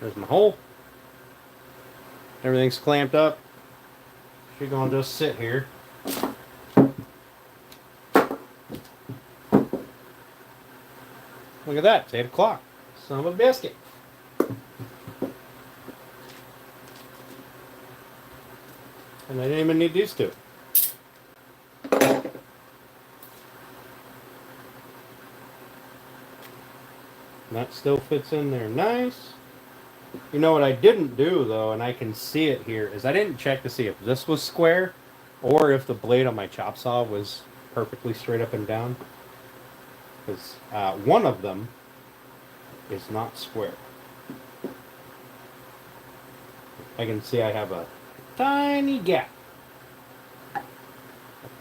There's my hole. Everything's clamped up. She's gonna just sit here. Look at that, it's 8 o'clock. Son of a biscuit. And I didn't even need these two. And that still fits in there nice. You know what I didn't do, though, and I can see it here, is I didn't check to see if this was square or if the blade on my chop saw was perfectly straight up and down. Because one of them is not square. I can see I have a tiny gap. A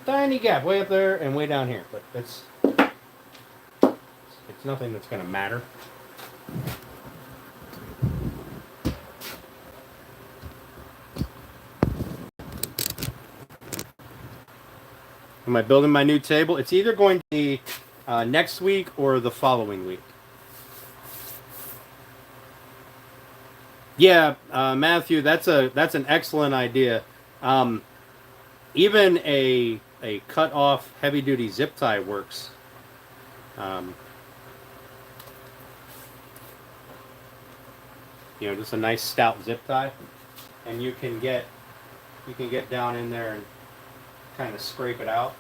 tiny gap way up there and way down here. But it's nothing that's going to matter. Am I building my new table? It's either going to be next week or the following week. Yeah, Matthew, that's an excellent idea. Even a cut off heavy duty zip tie works. You know, just a nice stout zip tie, and you can get down in there and kind of scrape it out.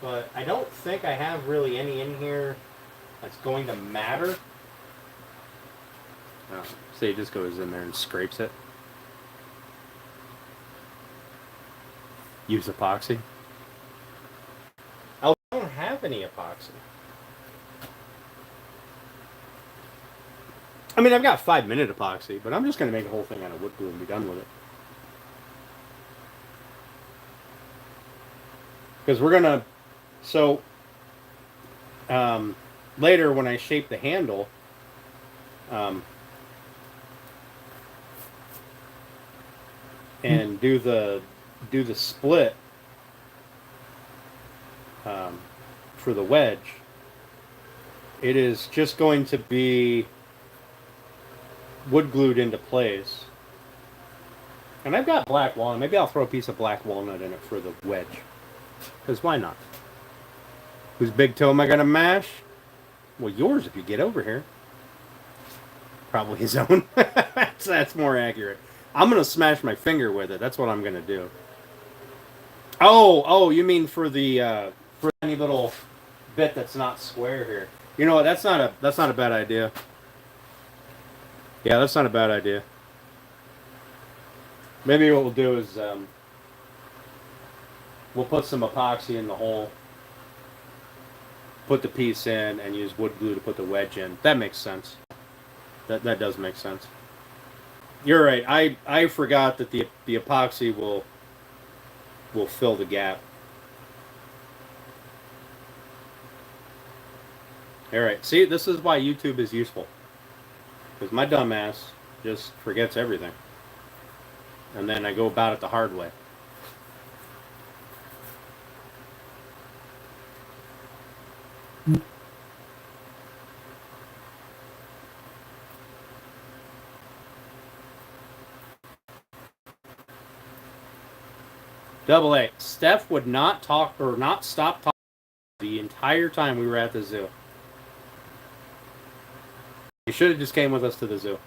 But I don't think I have really any in here that's going to matter. So he just goes in there and scrapes it. Use epoxy. I don't have any epoxy. I mean, I've got 5-minute epoxy, but I'm just going to make the whole thing out of wood glue and be done with it. Because we're going to... So, later when I shape the handle, and do the split for the wedge, it is just going to be wood glued into place. And I've got black walnut. Maybe I'll throw a piece of black walnut in it for the wedge. Because why not? Whose big toe am I going to mash? Well, yours if you get over here. Probably his own. That's more accurate. I'm going to smash my finger with it. That's what I'm going to do. Oh, you mean for the for any little bit that's not square here. You know what? That's not a bad idea. Yeah, that's not a bad idea. Maybe what we'll do is we'll put some epoxy in the hole, put the piece in, and use wood glue to put the wedge in. That makes sense. That does make sense. You're right. I forgot that the epoxy will fill the gap. All right. See, this is why YouTube is useful. Because my dumbass just forgets everything. And then I go about it the hard way. Double A. Steph would not talk or not stop talking the entire time we were at the zoo. You should have just came with us to the zoo.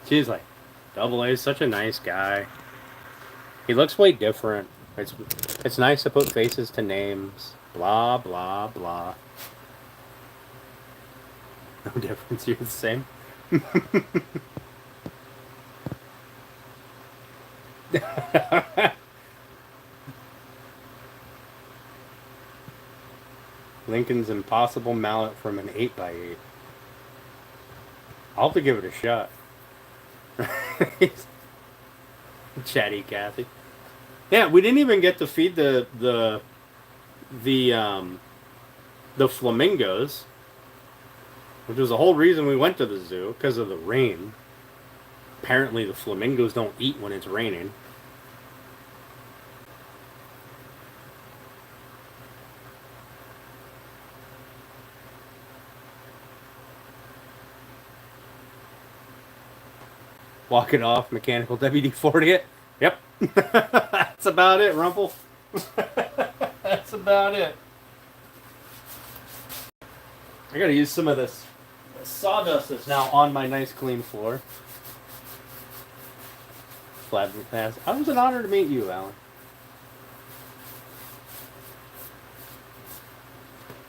She's like, Double A is such a nice guy. He looks way different. It's nice to put faces to names. Blah, blah, blah. No difference. You're the same. Lincoln's Impossible Mallet from an 8x8. I'll have to give it a shot. Chatty Cathy. Yeah, we didn't even get to feed the flamingos, which was the whole reason we went to the zoo, because of the rain. Apparently the flamingos don't eat when it's raining. Walk it off, mechanical WD-40 it. Yep. That's about it, Rumple. That's about it. I gotta use some of this sawdust that's now on my nice clean floor. Flat pass. It was an honor to meet you, Alan.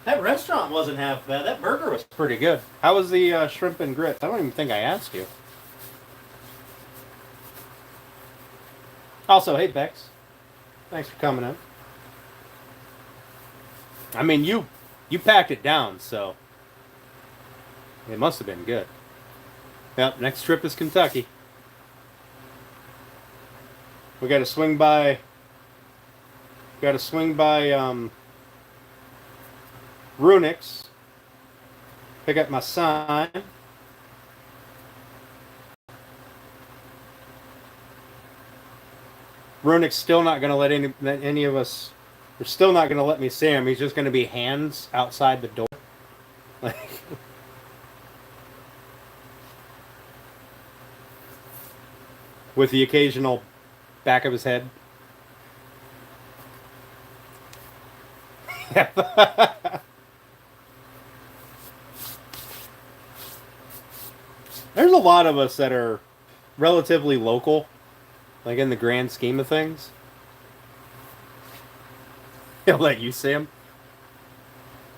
That restaurant wasn't half bad. That burger was pretty good. How was the shrimp and grits? I don't even think I asked you. Also, hey Bex, thanks for coming in. I mean, you packed it down, so it must have been good. Yep, next trip is Kentucky. We got to swing by. Runix. Pick up my sign. Runick's still not going to let any of us. They're still not going to let me see him. He's just going to be hands outside the door, like with the occasional back of his head. Yeah. There's a lot of us that are relatively local, like in the grand scheme of things. He'll let you see him.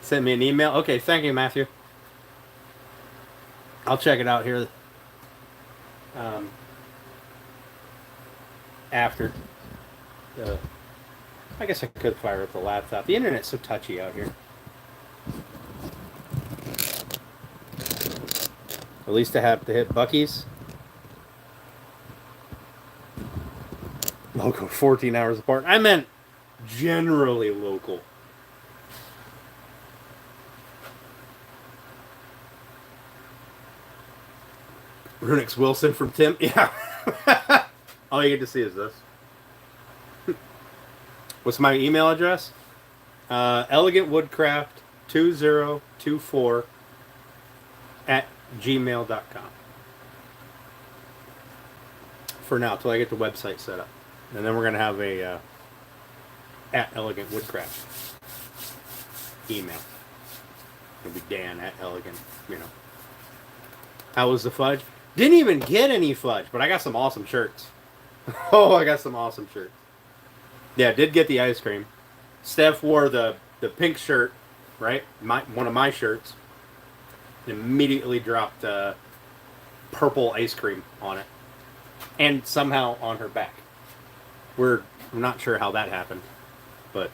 Send me an email. Okay, thank you, Matthew. I'll check it out here um, after. The, I guess I could fire up the laptop. The internet's so touchy out here. At least I have to hit Bucky's. Local 14 hours apart. I meant generally local. Runix Wilson from Tim. Yeah. All you get to see is this. What's my email address? elegantwoodcraft2024 at gmail.com. For now, till I get the website set up. And then we're going to have a at Elegant Woodcraft email. It'll be Dan at Elegant, you know. How was the fudge? Didn't even get any fudge, but I got some awesome shirts. Oh, I got some awesome shirts. Yeah, did get the ice cream. Steph wore the pink shirt, right? One of my shirts. And immediately dropped purple ice cream on it. And somehow on her back. I'm not sure how that happened. But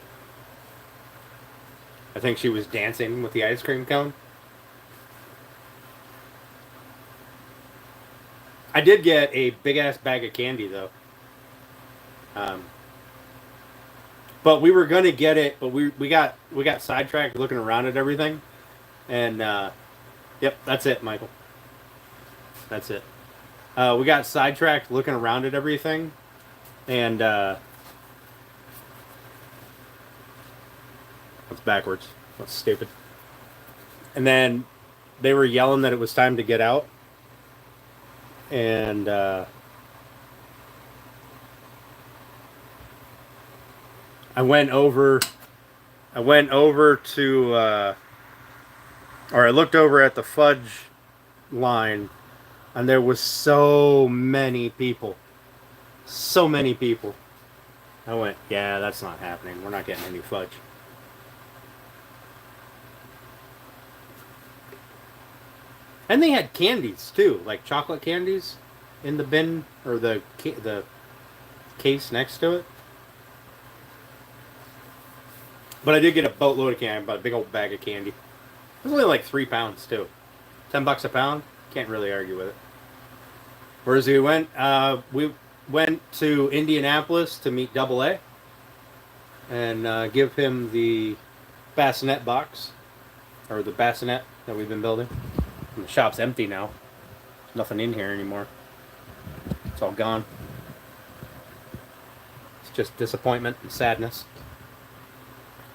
I think she was dancing with the ice cream cone. I did get a big-ass bag of candy, though. But we were gonna get it, but we got sidetracked looking around at everything, and yep, that's it, Michael. That's it. We got sidetracked looking around at everything, and that's backwards. That's stupid. And then they were yelling that it was time to get out, and I went over to, or I looked over at the fudge line, and there was so many people. So many people. I went, yeah, that's not happening. We're not getting any fudge. And they had candies, too, like chocolate candies in the bin, or the case next to it. But I did get a boatload of candy, about a big old bag of candy. It was only like 3 pounds, too. $10 a pound? Can't really argue with it. Whereas we went to Indianapolis to meet Double A and give him the bassinet box, or the bassinet that we've been building. And the shop's empty now. There's nothing in here anymore. It's all gone. It's just disappointment and sadness.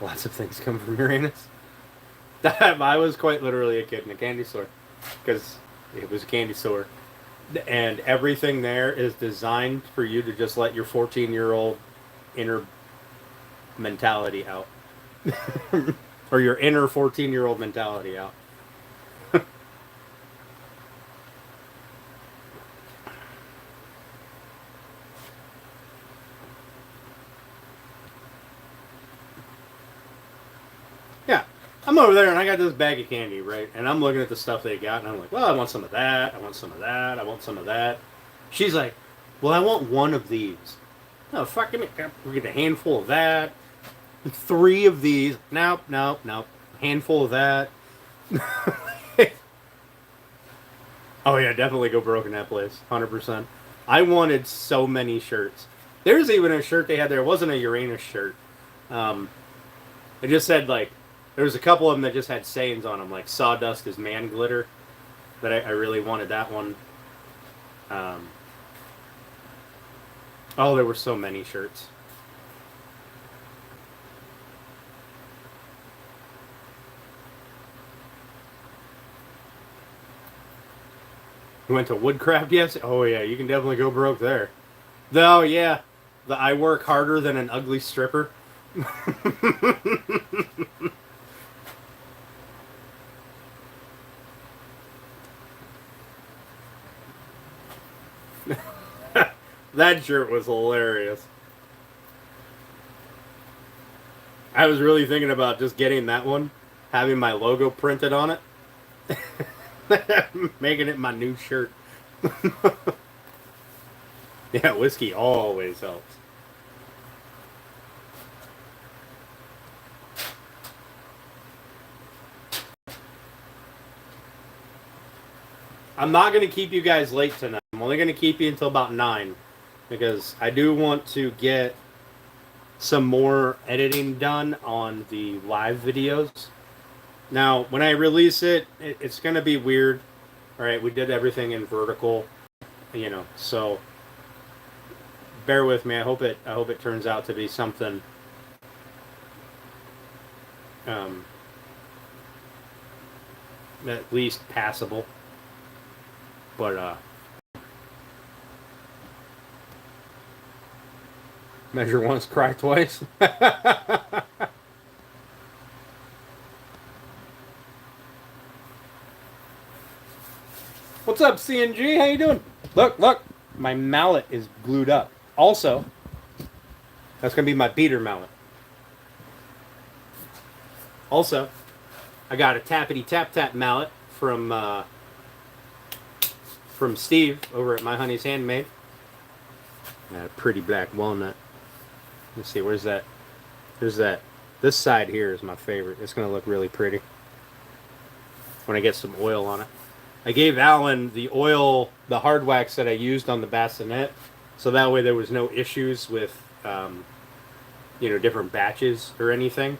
Lots of things come from Uranus. I was quite literally a kid in a candy store, because it was a candy store, and everything there is designed for you to just let your 14-year-old inner mentality out. Or your inner 14-year-old mentality out. Yeah. I'm over there and I got this bag of candy, right? And I'm looking at the stuff they got and I'm like, well, I want some of that. I want some of that. I want some of that. She's like, well, I want one of these. No, fuck, give me, we get a handful of that. 3 of these. Nope. Handful of that. Oh yeah, definitely go broke in that place. 100%. I wanted so many shirts. There's even a shirt they had there. It wasn't a Uranus shirt. It just said, like, there was a couple of them that just had sayings on them, like sawdust is man glitter. But I really wanted that one. Oh, there were so many shirts. We went to Woodcraft, yes? Oh, yeah, you can definitely go broke there. Oh, yeah. I work harder than an ugly stripper. That shirt was hilarious. I was really thinking about just getting that one, having my logo printed on it, making it my new shirt. Yeah, whiskey always helps. I'm not going to keep you guys late tonight. I'm only going to keep you until about 9 because I do want to get some more editing done on the live videos. Now, when I release it, it's going to be weird. All right, we did everything in vertical, so bear with me. I hope it turns out to be something um, at least passable. But measure once, cry twice. What's up, CNG? How you doing? Look, my mallet is glued up. Also, that's gonna be my beater mallet. Also, I got a tappity tap tap mallet from Steve over at My Honey's Handmade. A pretty black walnut. Let's see, where's that? There's that. This side here is my favorite. It's gonna look really pretty when I get some oil on it. I gave Alan the oil, the hard wax that I used on the bassinet, so that way there was no issues with, different batches or anything.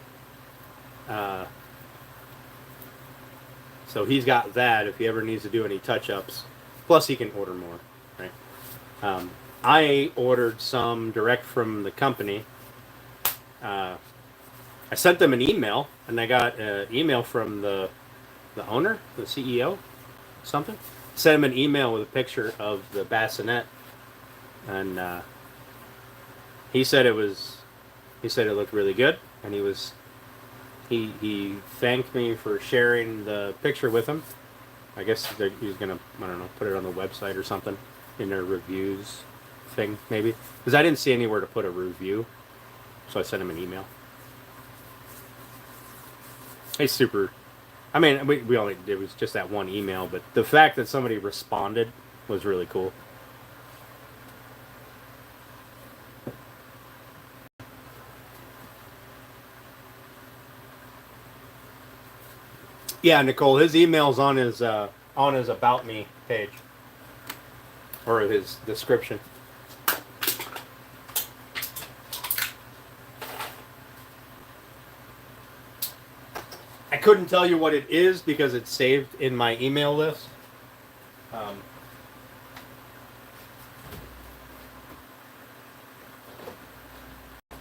So he's got that if he ever needs to do any touch-ups. Plus, he can order more. Right? I ordered some direct from the company. I sent them an email, and I got an email from the owner, the CEO, something. Sent him an email with a picture of the bassinet, and he said it looked really good, and he thanked me for sharing the picture with him. I guess he's gonna, I don't know, put it on the website or something in their reviews thing, maybe, because I didn't see anywhere to put a review, so I sent him an email. He's super. I mean, we only, it was just that one email, but the fact that somebody responded was really cool. Yeah, Nicole, his email's on his About Me page, or his description. I couldn't tell you what it is because it's saved in my email list.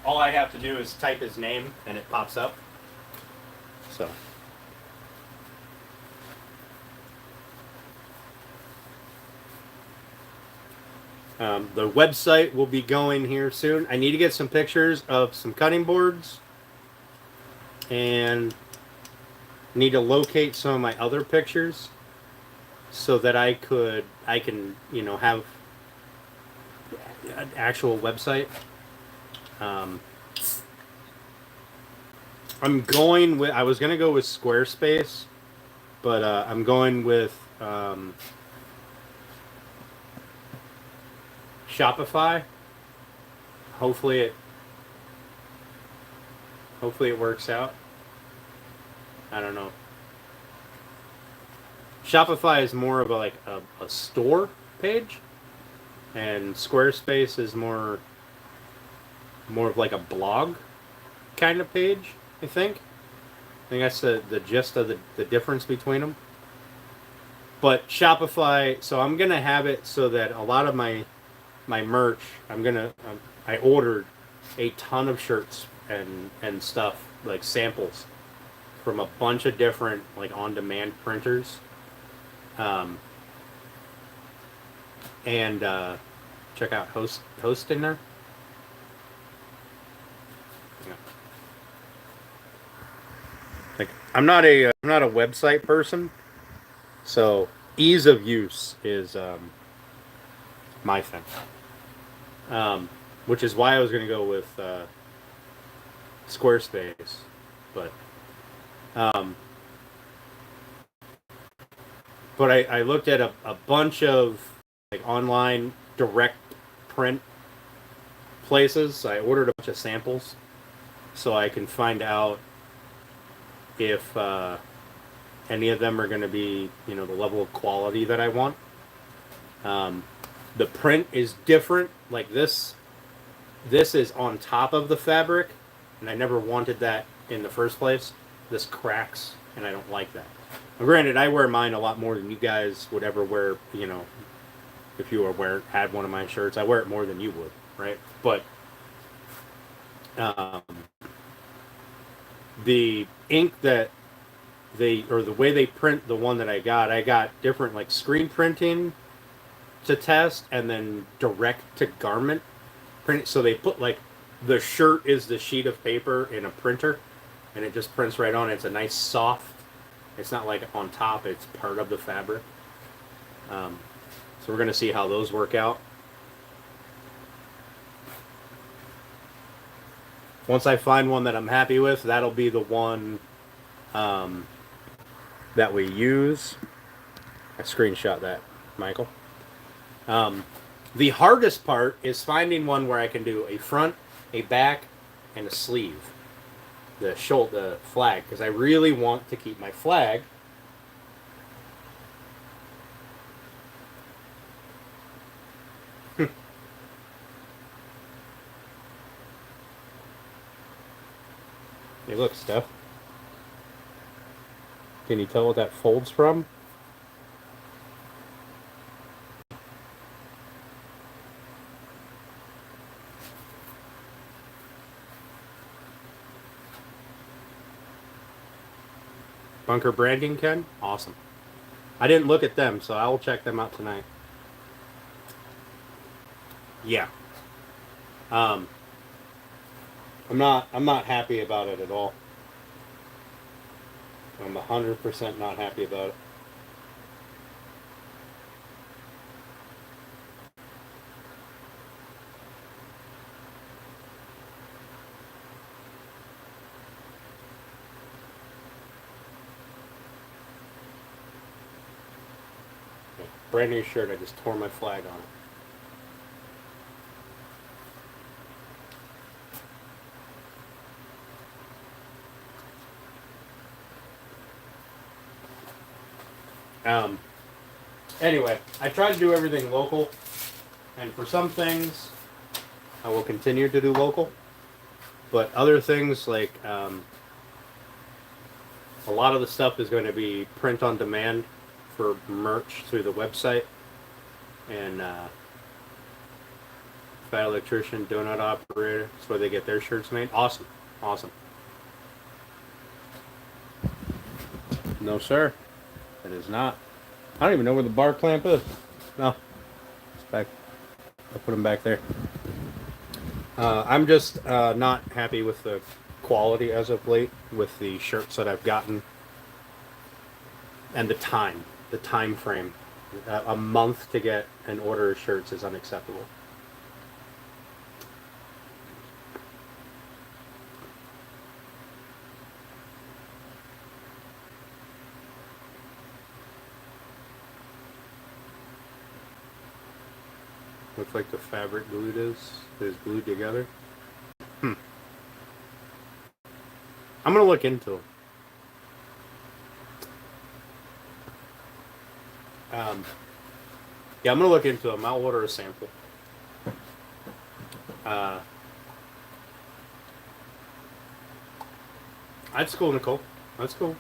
All I have to do is type his name and it pops up. So. The website will be going here soon. I need to get some pictures of some cutting boards and need to locate some of my other pictures so that I can have an actual website. I was gonna go with Squarespace, but I'm going with Shopify. Hopefully it works out. I don't know. Shopify is more of a store page, and Squarespace is more of like a blog kind of page. I think that's the gist of the difference between them. But Shopify, so I'm gonna have it so that a lot of my merch, I ordered a ton of shirts and stuff, like samples from a bunch of different on-demand printers, and check out host in there. Yeah. I'm not a website person, so ease of use is my thing. Which is why I was going to go with Squarespace, but um, I looked at a bunch of like online direct print places. I ordered a bunch of samples so I can find out if any of them are going to be, you know, the level of quality that I want. Um, the print is different. Like this is on top of the fabric, and I never wanted that in the first place. This cracks, and I don't like that. Now, granted, I wear mine a lot more than you guys would ever wear. You know, if you had one of my shirts, I wear it more than you would, right? But um, the ink that the way they print the one that I got different like screen printing to test, and then direct to garment print. So they put like the shirt is the sheet of paper in a printer, and it just prints right on. It's a nice soft. It's not like on top. It's part of the fabric. So we're gonna see how those work out. Once I find one that I'm happy with, that'll be the one that we use. I screenshot that, Michael. The hardest part is finding one where I can do a front, a back, and a sleeve. The flag, because I really want to keep my flag. Hey, look, Steph. Can you tell what that folds from? Bunker Branding, Ken? Awesome. I didn't look at them, so I will check them out tonight. Yeah. I'm not happy about it at all. I'm 100% not happy about it. Brand new shirt, I just tore my flag on it. Anyway, I try to do everything local, and for some things, I will continue to do local. But other things like a lot of the stuff is going to be print on demand for merch through the website, and fat electrician, donut operator. That's where they get their shirts made. Awesome, awesome. No, sir, it is not. I don't even know where the bar clamp is. No, it's back. I'll put them back there. I'm just not happy with the quality as of late with the shirts that I've gotten, and the time frame. A month to get an order of shirts is unacceptable. Looks like the fabric glued is glued together. I'm gonna look into them. Yeah, I'm gonna look into them. I'll order a sample. That's cool, Nicole. That's cool.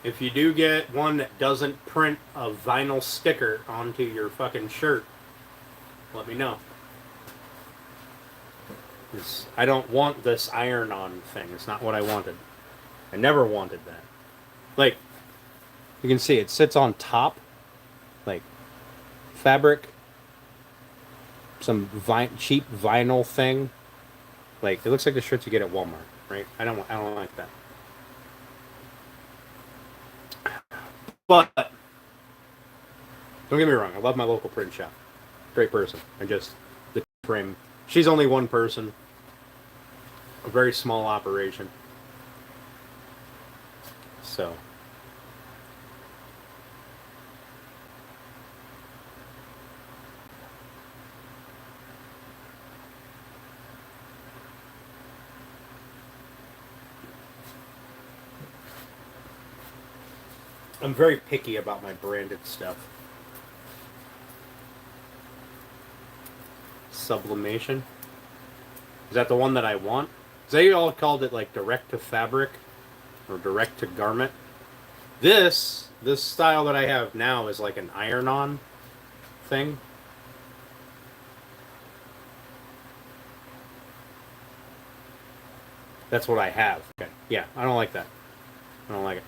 If you do get one that doesn't print a vinyl sticker onto your fucking shirt, let me know. I don't want this iron-on thing. It's not what I wanted. I never wanted that. Like, you can see it sits on top, like fabric, some cheap vinyl thing. Like, it looks like the shirts you get at Walmart. right? I don't like that. But don't get me wrong, I love my local print shop. Great person. I just the frame. She's only one person. A very small operation. So I'm very picky about my branded stuff. Sublimation. Is that the one that I want? They all called it like direct to fabric or direct to garment. This style that I have now is like an iron-on thing. That's what I have. Okay. Yeah, I don't like that. I don't like it.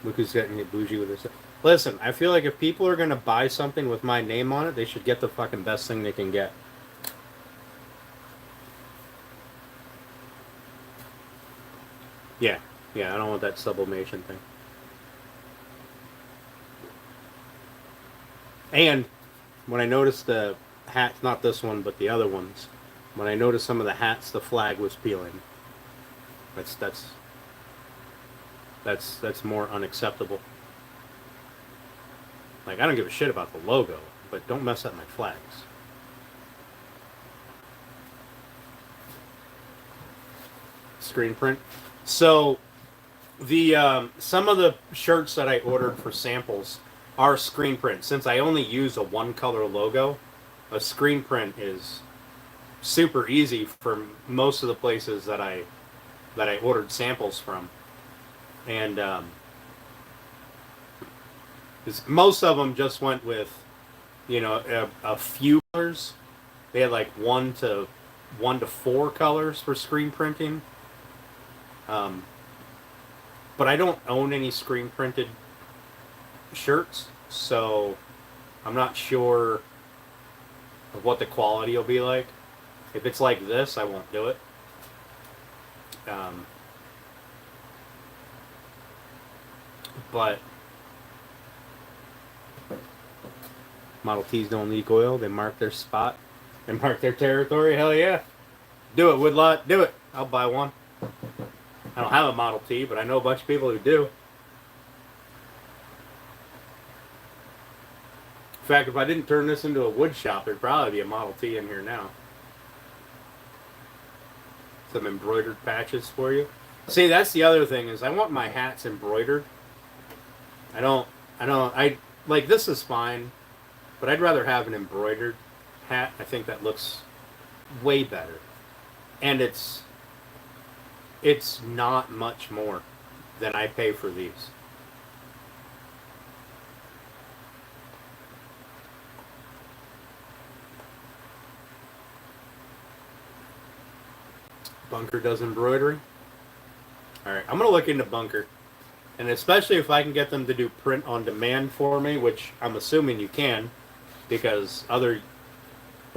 Look who's getting it bougie with this. Listen, I feel like if people are gonna buy something with my name on it, they should get the fucking best thing they can get. Yeah, yeah, I don't want that sublimation thing. And when I noticed the hats, not this one, but the other ones, when I noticed some of the hats, the flag was peeling. That's that's that's more unacceptable. Like, I don't give a shit about the logo, but don't mess up my flags. Screen print. So the some of the shirts that I ordered for samples are screen print. Since I only use a one color logo, a screen print is super easy for most of the places that I ordered samples from, and most of them just went with, you know, a few colors. They had like one to four colors for screen printing. Um, but I don't own any screen printed shirts, so I'm not sure of what the quality will be like. If it's like this, I won't do it. But Model Ts don't leak oil. They mark their spot. They mark their territory. Hell yeah. Do it, Woodlot. Do it. I'll buy one. I don't have a Model T, but I know a bunch of people who do. In fact, if I didn't turn this into a wood shop, there'd probably be a Model T in here now. Some embroidered patches for you. See, that's the other thing, is I want my hats embroidered. I like, this is fine, but I'd rather have an embroidered hat. I think that looks way better. And it's not much more than I pay for these. Bunker does embroidery. Alright, I'm going to look into Bunker. And especially if I can get them to do print on demand for me, which I'm assuming you can, because other,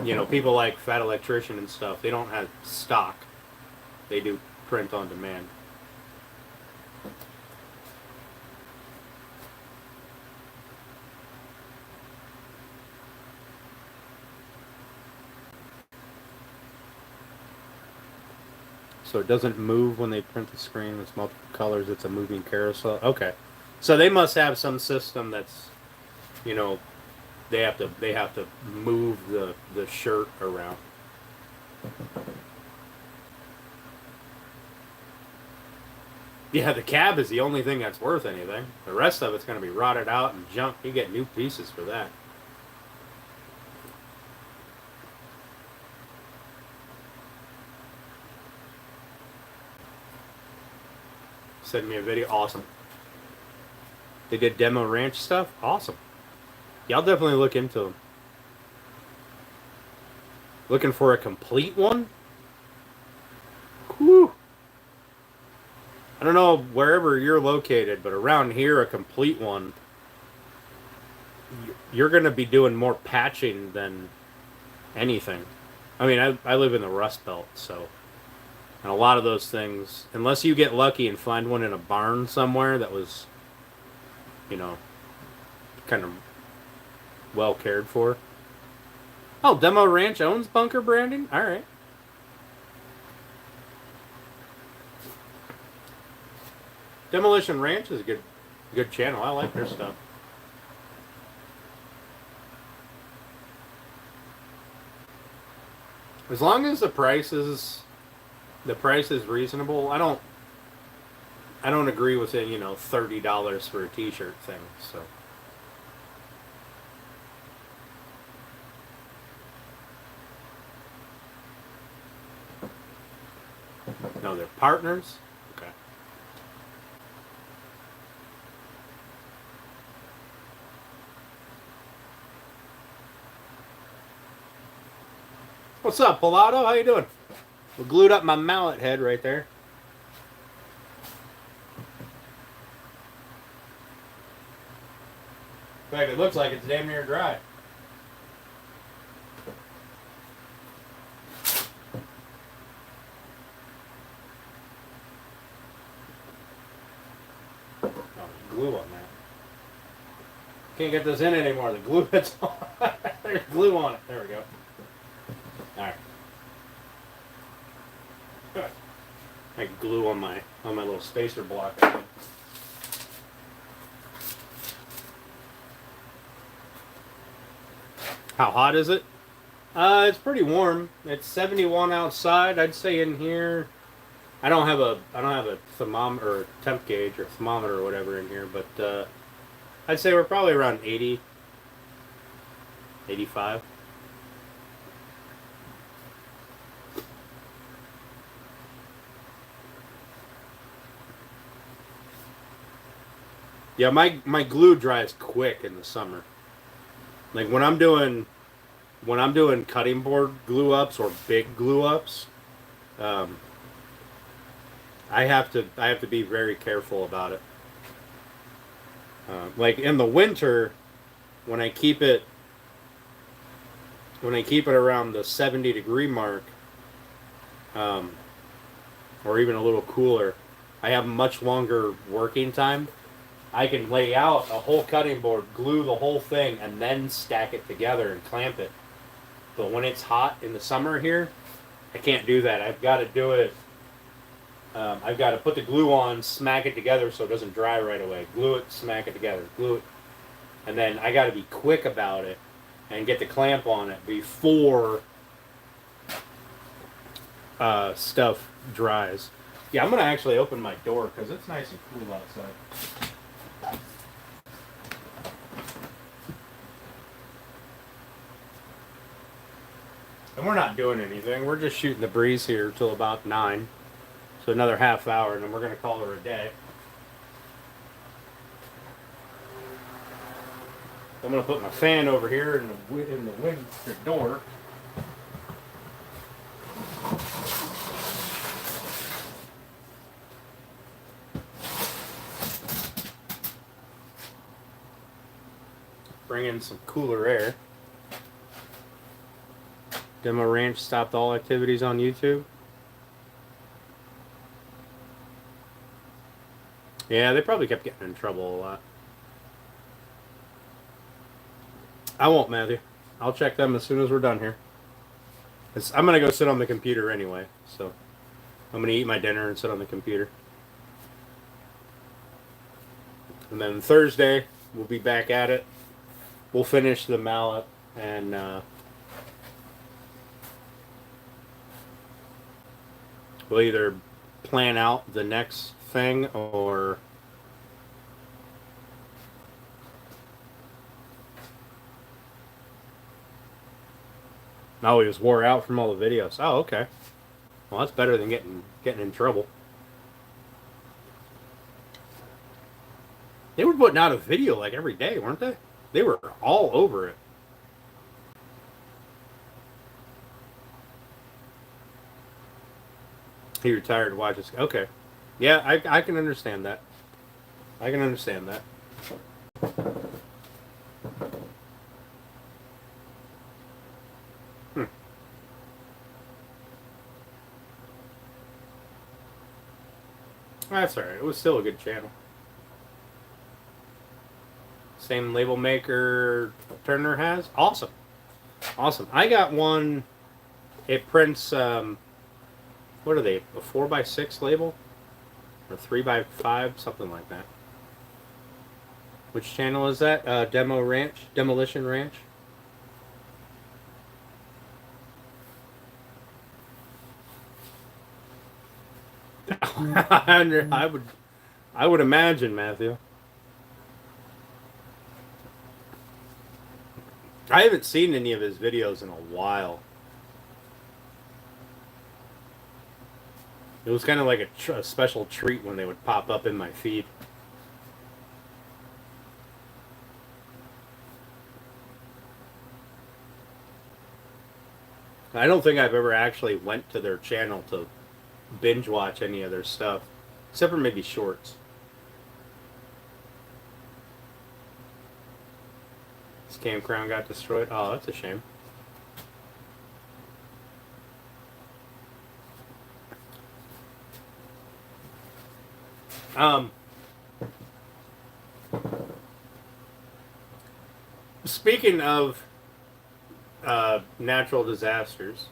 you know, people like Fat Electrician and stuff, they don't have stock. They do print on demand. So it doesn't move when they print the screen. It's multiple colors. It's a moving carousel. Okay, so they must have some system that's, you know, they have to move the shirt around. Yeah, the cab is the only thing that's worth anything. The rest of it's going to be rotted out and junk. You get new pieces for that. Send me a video. Awesome. They did demo ranch stuff. Awesome. Yeah, I'll definitely look into them. Looking for a complete one? Whew. I don't know wherever you're located, but around here, a complete one, you're going to be doing more patching than anything. I mean, I live in the Rust Belt, so And a lot of those things, unless you get lucky and find one in a barn somewhere that was, you know, kind of well cared for. Oh, Demo Ranch owns bunker branding? All right. Demolition Ranch is a good channel. I like their stuff. As long as the price is reasonable, I don't agree with it, $30 for a t-shirt thing, so. No, they're partners? Okay. What's up, Pilato? How you doing? We glued up my mallet head right there. In fact, it looks like it's damn near dry. Oh, glue on that. Can't get this in anymore. The glue it's on. There's glue on it. There we go. Alright. I glue on my little spacer block. How hot is it? It's pretty warm. It's 71 outside. I'd say in here, I don't have a thermometer or temp gauge or thermometer or whatever in here, but I'd say we're probably around 80, 85. Yeah, my glue dries quick in the summer. Like when I'm doing cutting board glue ups or big glue ups, um, I have to be very careful about it. Like in the winter, when I keep it around the 70-degree mark, or even a little cooler, I have much longer working time. I can lay out a whole cutting board, glue the whole thing, and then stack it together and clamp it. But when it's hot in the summer here, I can't do that. I've got to do it. I've got to put the glue on, smack it together so it doesn't dry right away. Glue it, smack it together, glue it. And then I got to be quick about it and get the clamp on it before stuff dries. Yeah, I'm going to actually open my door because it's nice and cool outside. And we're not doing anything. We're just shooting the breeze here till about 9. So another half hour, and then we're going to call her a day. I'm going to put my fan over here in the wind door. Bring in some cooler air. Demo Ranch stopped all activities on YouTube. Yeah, they probably kept getting in trouble a lot. I won't, Matthew. I'll check them as soon as we're done here. I'm going to go sit on the computer anyway, so I'm going to eat my dinner and sit on the computer. And then Thursday, we'll be back at it. We'll finish the mallet and we'll either plan out the next thing or he was wore out from all the videos. Oh, okay. Well, that's better than getting in trouble. They were putting out a video like every day, weren't they? They were all over it. He retired to watch this. Okay. Yeah, I can understand that. I can understand that. That's alright. It was still a good channel. Same label maker Turner has. Awesome. Awesome. I got one. It prints, what are they? A 4x6 label? Or 3x5? Something like that. Which channel is that? Demolition Ranch? I would imagine, Matthew. I haven't seen any of his videos in a while. It was kind of like a special treat when they would pop up in my feed. I don't think I've ever actually went to their channel to binge watch any of their stuff, except for maybe shorts. This Cam Crown got destroyed. Oh, that's a shame. Speaking of natural disasters,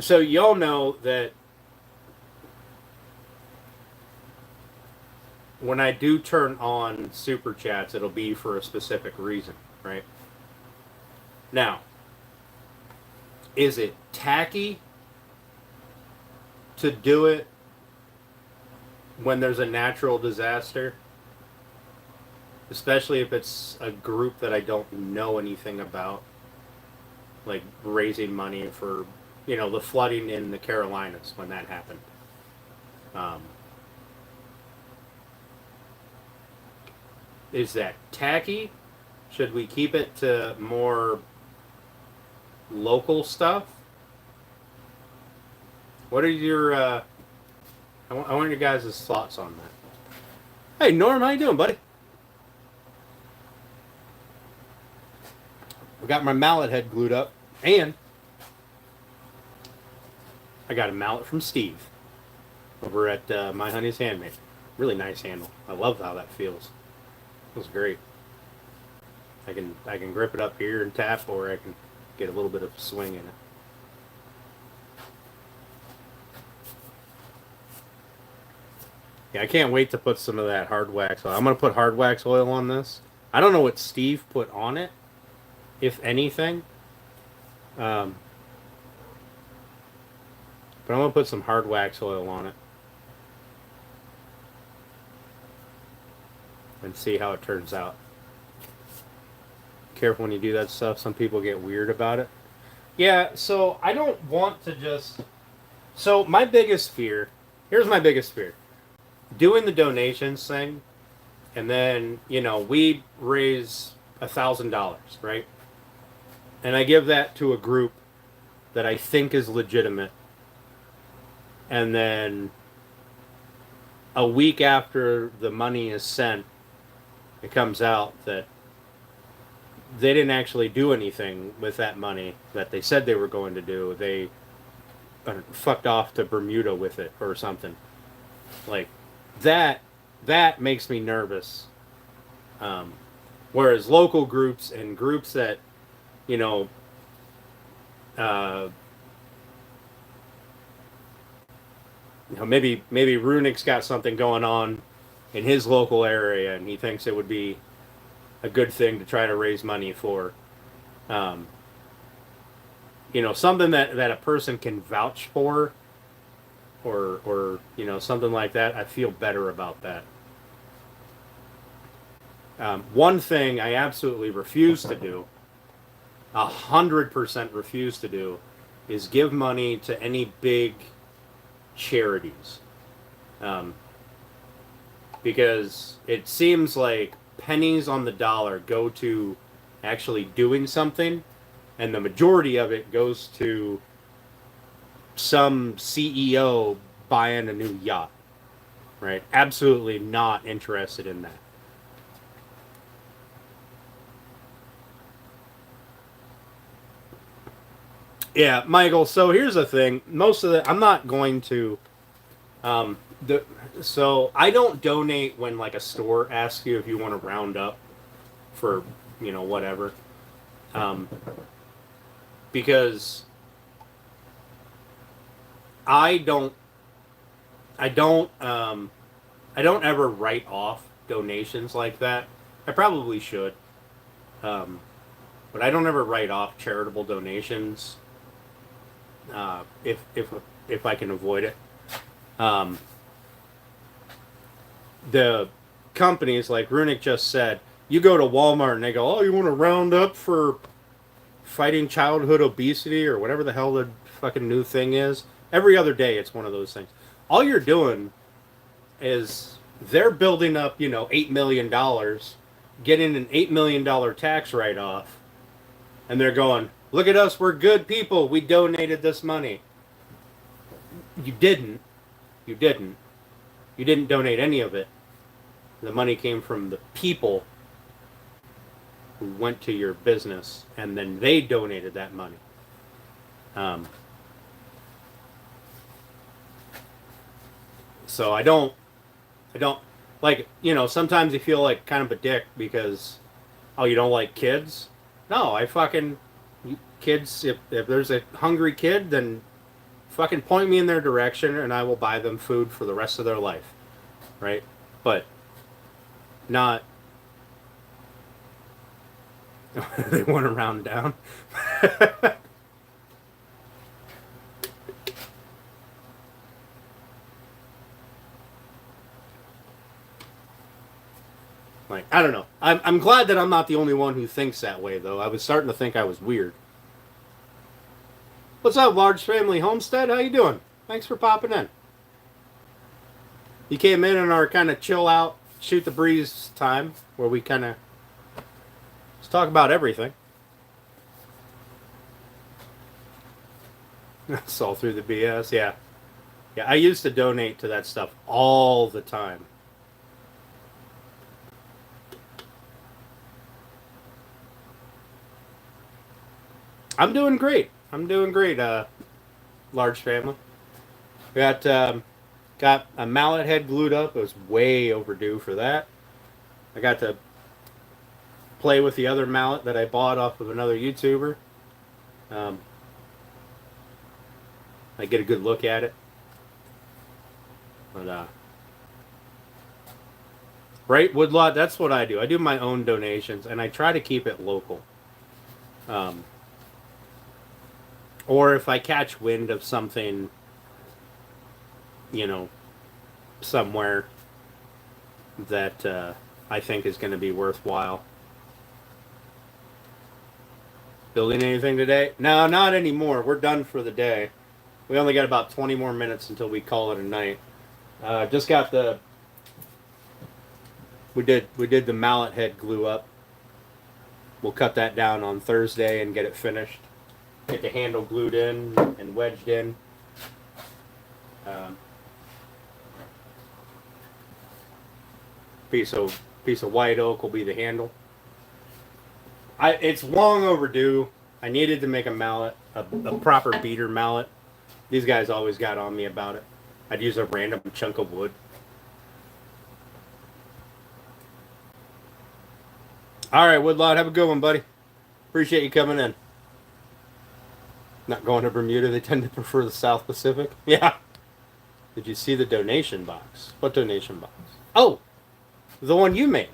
so y'all know that when I do turn on super chats, it'll be for a specific reason, right? Now, is it tacky to do it when there's a natural disaster? Especially if it's a group that I don't know anything about, like raising money for, the flooding in the Carolinas when that happened. Is that tacky? Should we keep it to more local stuff? What are your, I want your guys' thoughts on that. Hey, Norm, how you doing, buddy? I got my mallet head glued up, and I got a mallet from Steve over at My Honey's Handmade. Really nice handle. I love how that feels. Feels great. I can grip it up here and tap, or I can get a little bit of swing in it. Yeah, I can't wait to put some of that hard wax oil. I'm going to put hard wax oil on this. I don't know what Steve put on it, if anything. But I'm going to put some hard wax oil on it. And see how it turns out. Careful when you do that stuff. Some people get weird about it. Yeah, so I don't want to just... So my biggest fear... Here's my biggest fear. Doing the donations thing, and then, we raise $1,000, right? And I give that to a group that I think is legitimate. And then a week after the money is sent, it comes out that they didn't actually do anything with that money that they said they were going to do. They fucked off to Bermuda with it or something. Like, that makes me nervous. Whereas local groups and groups that, maybe Runik's got something going on in his local area, and he thinks it would be a good thing to try to raise money for. Something that a person can vouch for, or something like that. I feel better about that. One thing I absolutely refuse to do, 100% refuse to do, is give money to any big charities. Because it seems like pennies on the dollar go to actually doing something, and the majority of it goes to some CEO buying a new yacht, right? Absolutely not interested in that. Yeah, Michael. So here's the thing. Most of the I'm not going to. The so I don't donate when like a store asks you if you want to round up for whatever. Um, because I don't I don't I don't ever write off donations like that. I probably should, um, but I don't ever write off charitable donations if I can avoid it. Um, the companies like Runic just said, you go to Walmart and they go, "Oh, you want to round up for fighting childhood obesity or whatever the hell the fucking new thing is." Every other day, it's one of those things. All you're doing is they're building up, $8 million, getting an $8 million tax write off, and they're going, "Look at us, we're good people. We donated this money." You didn't. You didn't. You didn't donate any of it. The money came from the people who went to your business, and then they donated that money. Um, so I don't like, sometimes you feel like kind of a dick because, oh, you don't like kids? No, kids, if there's a hungry kid, then fucking point me in their direction and I will buy them food for the rest of their life. Right? But not, they want to round down. Like, I don't know. I'm glad that I'm not the only one who thinks that way, though. I was starting to think I was weird. What's up, Large Family Homestead? How you doing? Thanks for popping in. You came in our kind of chill out, shoot the breeze time, where we kind of just talk about everything. It's all through the BS, yeah. Yeah, I used to donate to that stuff all the time. I'm doing great. I'm doing great, Large Family. Got a mallet head glued up. It was way overdue for that. I got to play with the other mallet that I bought off of another YouTuber. Um, I get a good look at it. But right, Woodlot. That's what I do. I do my own donations, and I try to keep it local. Um, or if I catch wind of something, somewhere that I think is going to be worthwhile. Building anything today? No, not anymore. We're done for the day. We only got about 20 more minutes until we call it a night. Just got we did the mallet head glue up. We'll cut that down on Thursday and get it finished. Get the handle glued in and wedged in. Piece of white oak will be the handle. It's long overdue. I needed to make a mallet, a proper beater mallet. These guys always got on me about it. I'd use a random chunk of wood. All right, Woodlot, have a good one, buddy. Appreciate you coming in. Not going to Bermuda. They tend to prefer the South Pacific. Yeah. Did you see the donation box? What donation box? Oh, the one you made.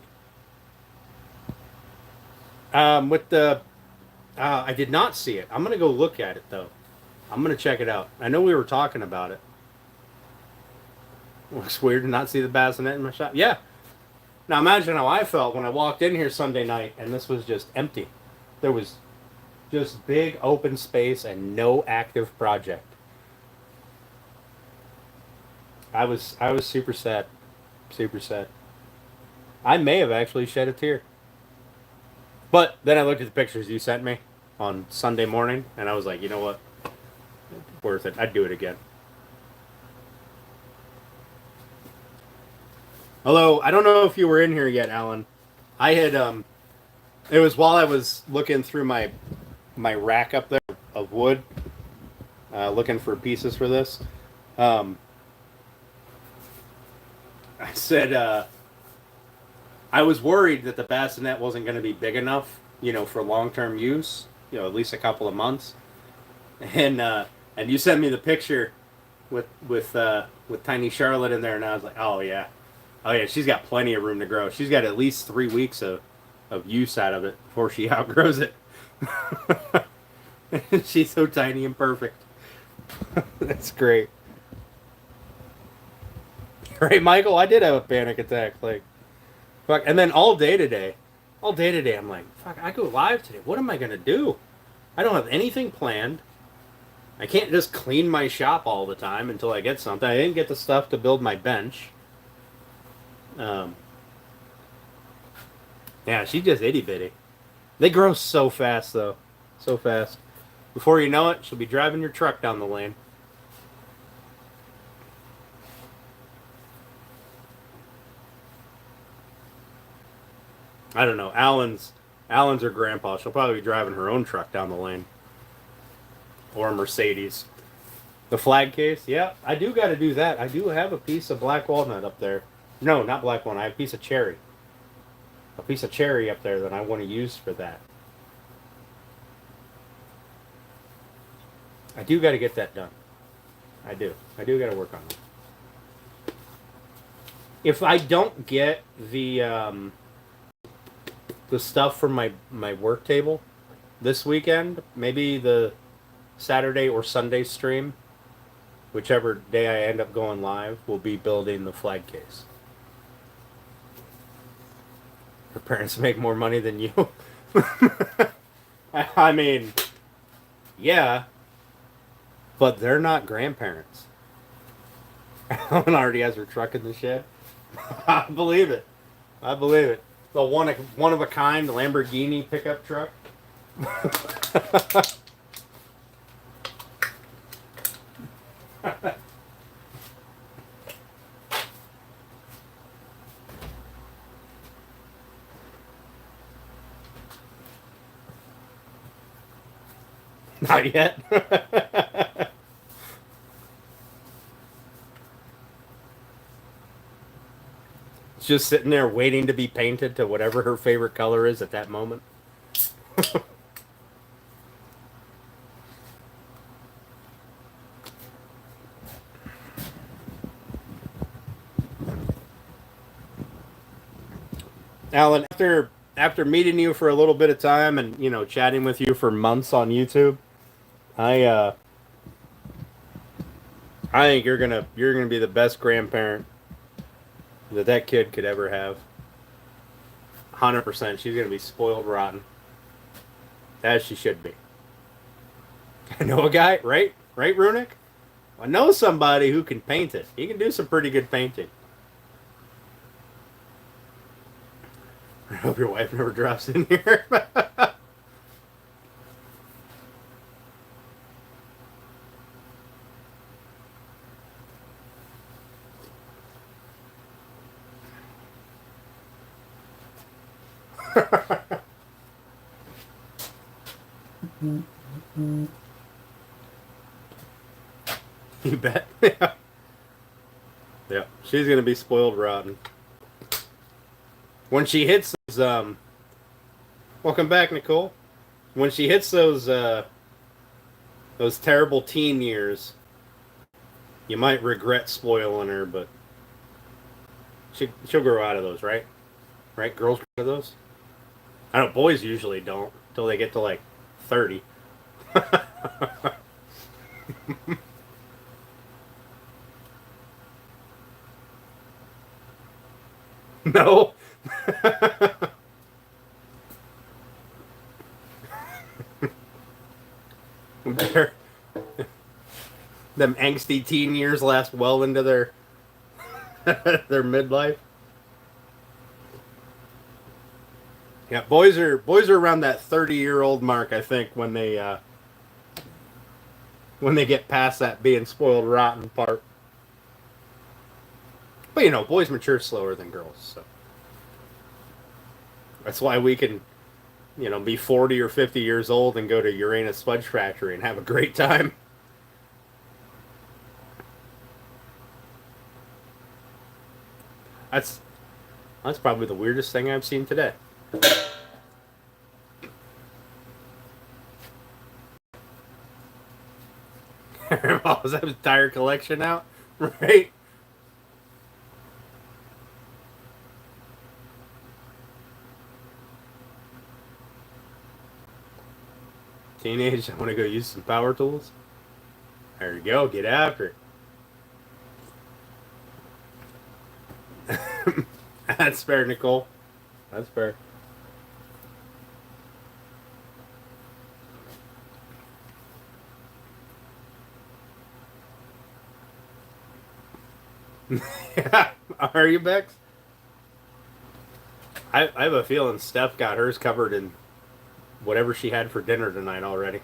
With the, I did not see it. I'm gonna go look at it though. I'm gonna check it out. I know we were talking about it. Looks weird to not see the bassinet in my shop. Yeah. Now imagine how I felt when I walked in here Sunday night and this was just empty. There was just big open space and no active project. I was super sad. Super sad. I may have actually shed a tear. But then I looked at the pictures you sent me on Sunday morning and I was like, you know what? Worth it. I'd do it again. Hello, I don't know if you were in here yet, Alan. I had it was while I was looking through my rack up there of wood. looking for pieces for this. Um, I said I was worried that the bassinet wasn't going to be big enough, for long-term use, at least a couple of months. And you sent me the picture with tiny Charlotte in there, and I was like, oh yeah, she's got plenty of room to grow. She's got at least 3 weeks of use out of it before she outgrows it. She's so tiny and perfect. That's great. Right, Michael? I did have a panic attack. Like, fuck. And then all day today, I'm like, fuck, I go live today. What am I going to do? I don't have anything planned. I can't just clean my shop all the time until I get something. I didn't get the stuff to build my bench. Yeah, she's just itty bitty. They grow so fast, though. So fast. Before you know it, she'll be driving your truck down the lane. I don't know. Alan's her grandpa. She'll probably be driving her own truck down the lane. Or a Mercedes. The flag case? Yeah, I do got to do that. I do have a piece of black walnut up there. No, not black walnut. I have a piece of cherry. A piece of cherry up there that I want to use for that. I do got to get that done. I do. I do got to work on it. If I don't get the stuff from my work table this weekend, maybe the Saturday or Sunday stream, whichever day I end up going live, will be building the flag case. Her parents make more money than you. I mean, yeah, but they're not grandparents. Ellen already has her truck in the shed. I believe it. I believe it. The one of a kind Lamborghini pickup truck. Not yet. It's just sitting there waiting to be painted to whatever her favorite color is at that moment. Alan, after meeting you for a little bit of time and chatting with you for months on YouTube, I I think you're gonna be the best grandparent that kid could ever have. 100%. She's gonna be spoiled rotten, as she should be. I know a guy, right? Right, Runic? I know somebody who can paint it. He can do some pretty good painting. I hope your wife never drops in here. You bet. Yeah. Yeah. She's gonna be spoiled rotten. When she hits those, welcome back, Nicole. When she hits those terrible teen years, you might regret spoiling her, but she'll grow out of those, right? Right? Girls grow out of those? I know boys usually don't until they get to like 30. No. Them angsty teen years last well into their their midlife. Yeah, boys are around that 30-year-old mark, I think, when they get past that being spoiled rotten part. But boys mature slower than girls, so that's why we can, be 40 or 50 years old and go to Uranus Fudge Factory and have a great time. That's that's probably the weirdest thing I've seen today. Oh, was that his entire collection out? Right? Teenage, I want to go use some power tools. There you go. Get after it. That's fair, Nicole. That's fair. Yeah. Are you, Bex? I have a feeling Steph got hers covered in whatever she had for dinner tonight already.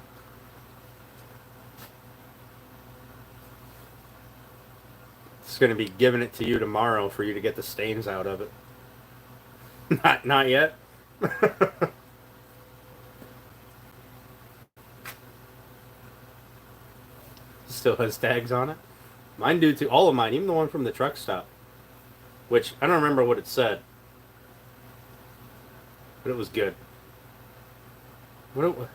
It's going to be giving it to you tomorrow for you to get the stains out of it. Not yet. Still has tags on it. Mine do too. All of mine, even the one from the truck stop, which I don't remember what it said, but it was good. What it,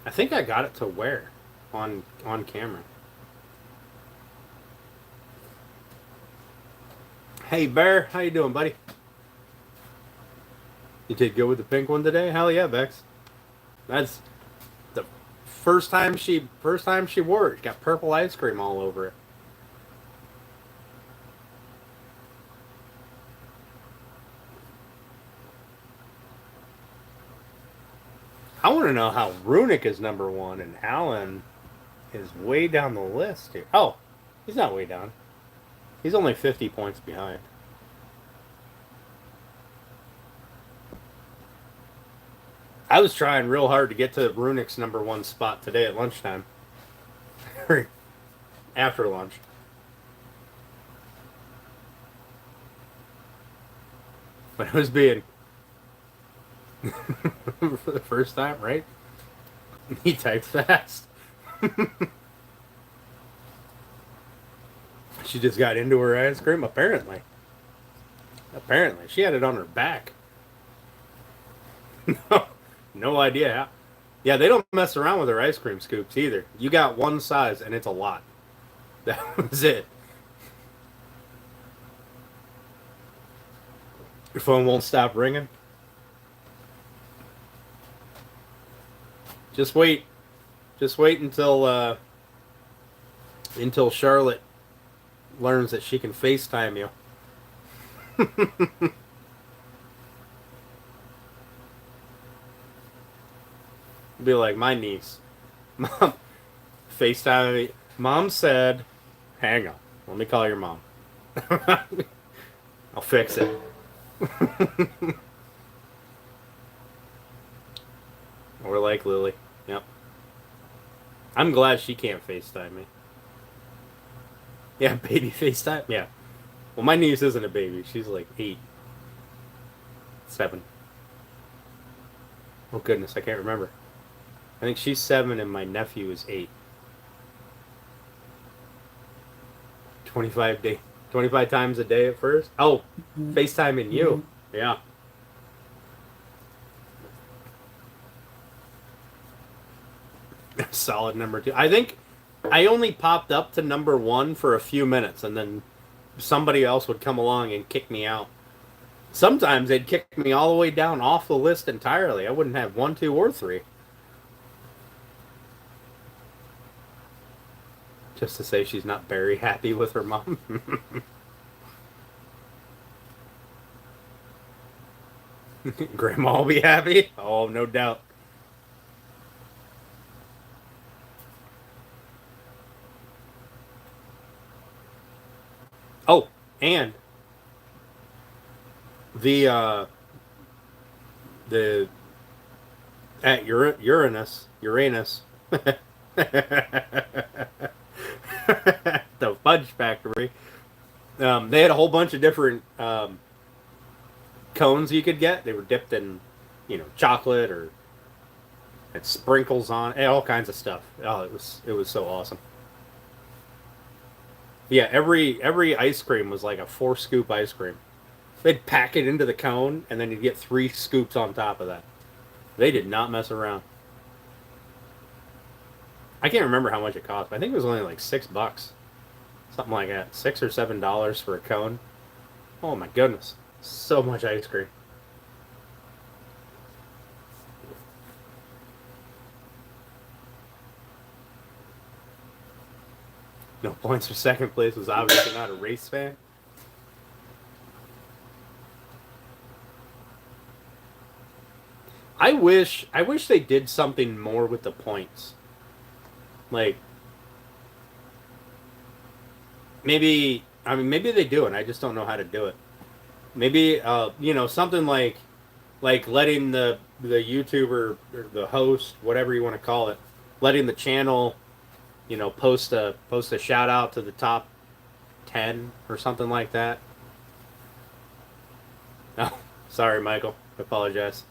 I think I got it to wear on camera. Hey Bear, how you doing, buddy? You did good with the pink one today? Hell yeah, Bex. That's the first time she wore it. She got purple ice cream all over it. I want to know how Runic is number one and Alan is way down the list here. Oh, he's not way down. He's only 50 points behind. I was trying real hard to get to Runic's number one spot today at lunchtime. After lunch. But it was being for the first time, right? He typed fast. She just got into her ice cream, apparently. Apparently. She had it on her back. No idea how. Yeah, they don't mess around with their ice cream scoops either. You got one size and it's a lot. That was it. Your phone won't stop ringing. Just wait. Just wait until Charlotte learns that she can FaceTime you. Be like my niece. Mom FaceTime me. Mom said, hang on. Let me call your mom. I'll fix it. We're like Lily. Yep. I'm glad she can't FaceTime me. Yeah, baby FaceTime? Yeah. Well, my niece isn't a baby. She's like 8. 7. Oh, goodness. I can't remember. I think she's 7 and my nephew is 8. 25 times a day at first. Oh, FaceTiming you. Yeah. Solid number 2. I think I only popped up to number 1 for a few minutes and then somebody else would come along and kick me out. Sometimes they'd kick me all the way down off the list entirely. I wouldn't have 1, 2, or 3. Just to say she's not very happy with her mom. Grandma will be happy? Oh, no doubt. Oh, and the at Uranus, the fudge factory. They had a whole bunch of different cones you could get. They were dipped in, chocolate or had sprinkles on, all kinds of stuff. Oh, it was so awesome. Yeah, every ice cream was like a 4 scoop ice cream. They'd pack it into the cone, and then you'd get 3 scoops on top of that. They did not mess around. I can't remember how much it cost, but I think it was only like $6, something like that, $6 or $7 for a cone. Oh my goodness, so much ice cream. No points for second place was obviously not a race fan. I wish they did something more with the points. Like maybe I mean maybe they do and I just don't know how to do it. Maybe something like letting the YouTuber or the host, whatever you want to call it, letting the channel, post a shout out to the top 10 or something like that. Oh, sorry, Michael. I apologize.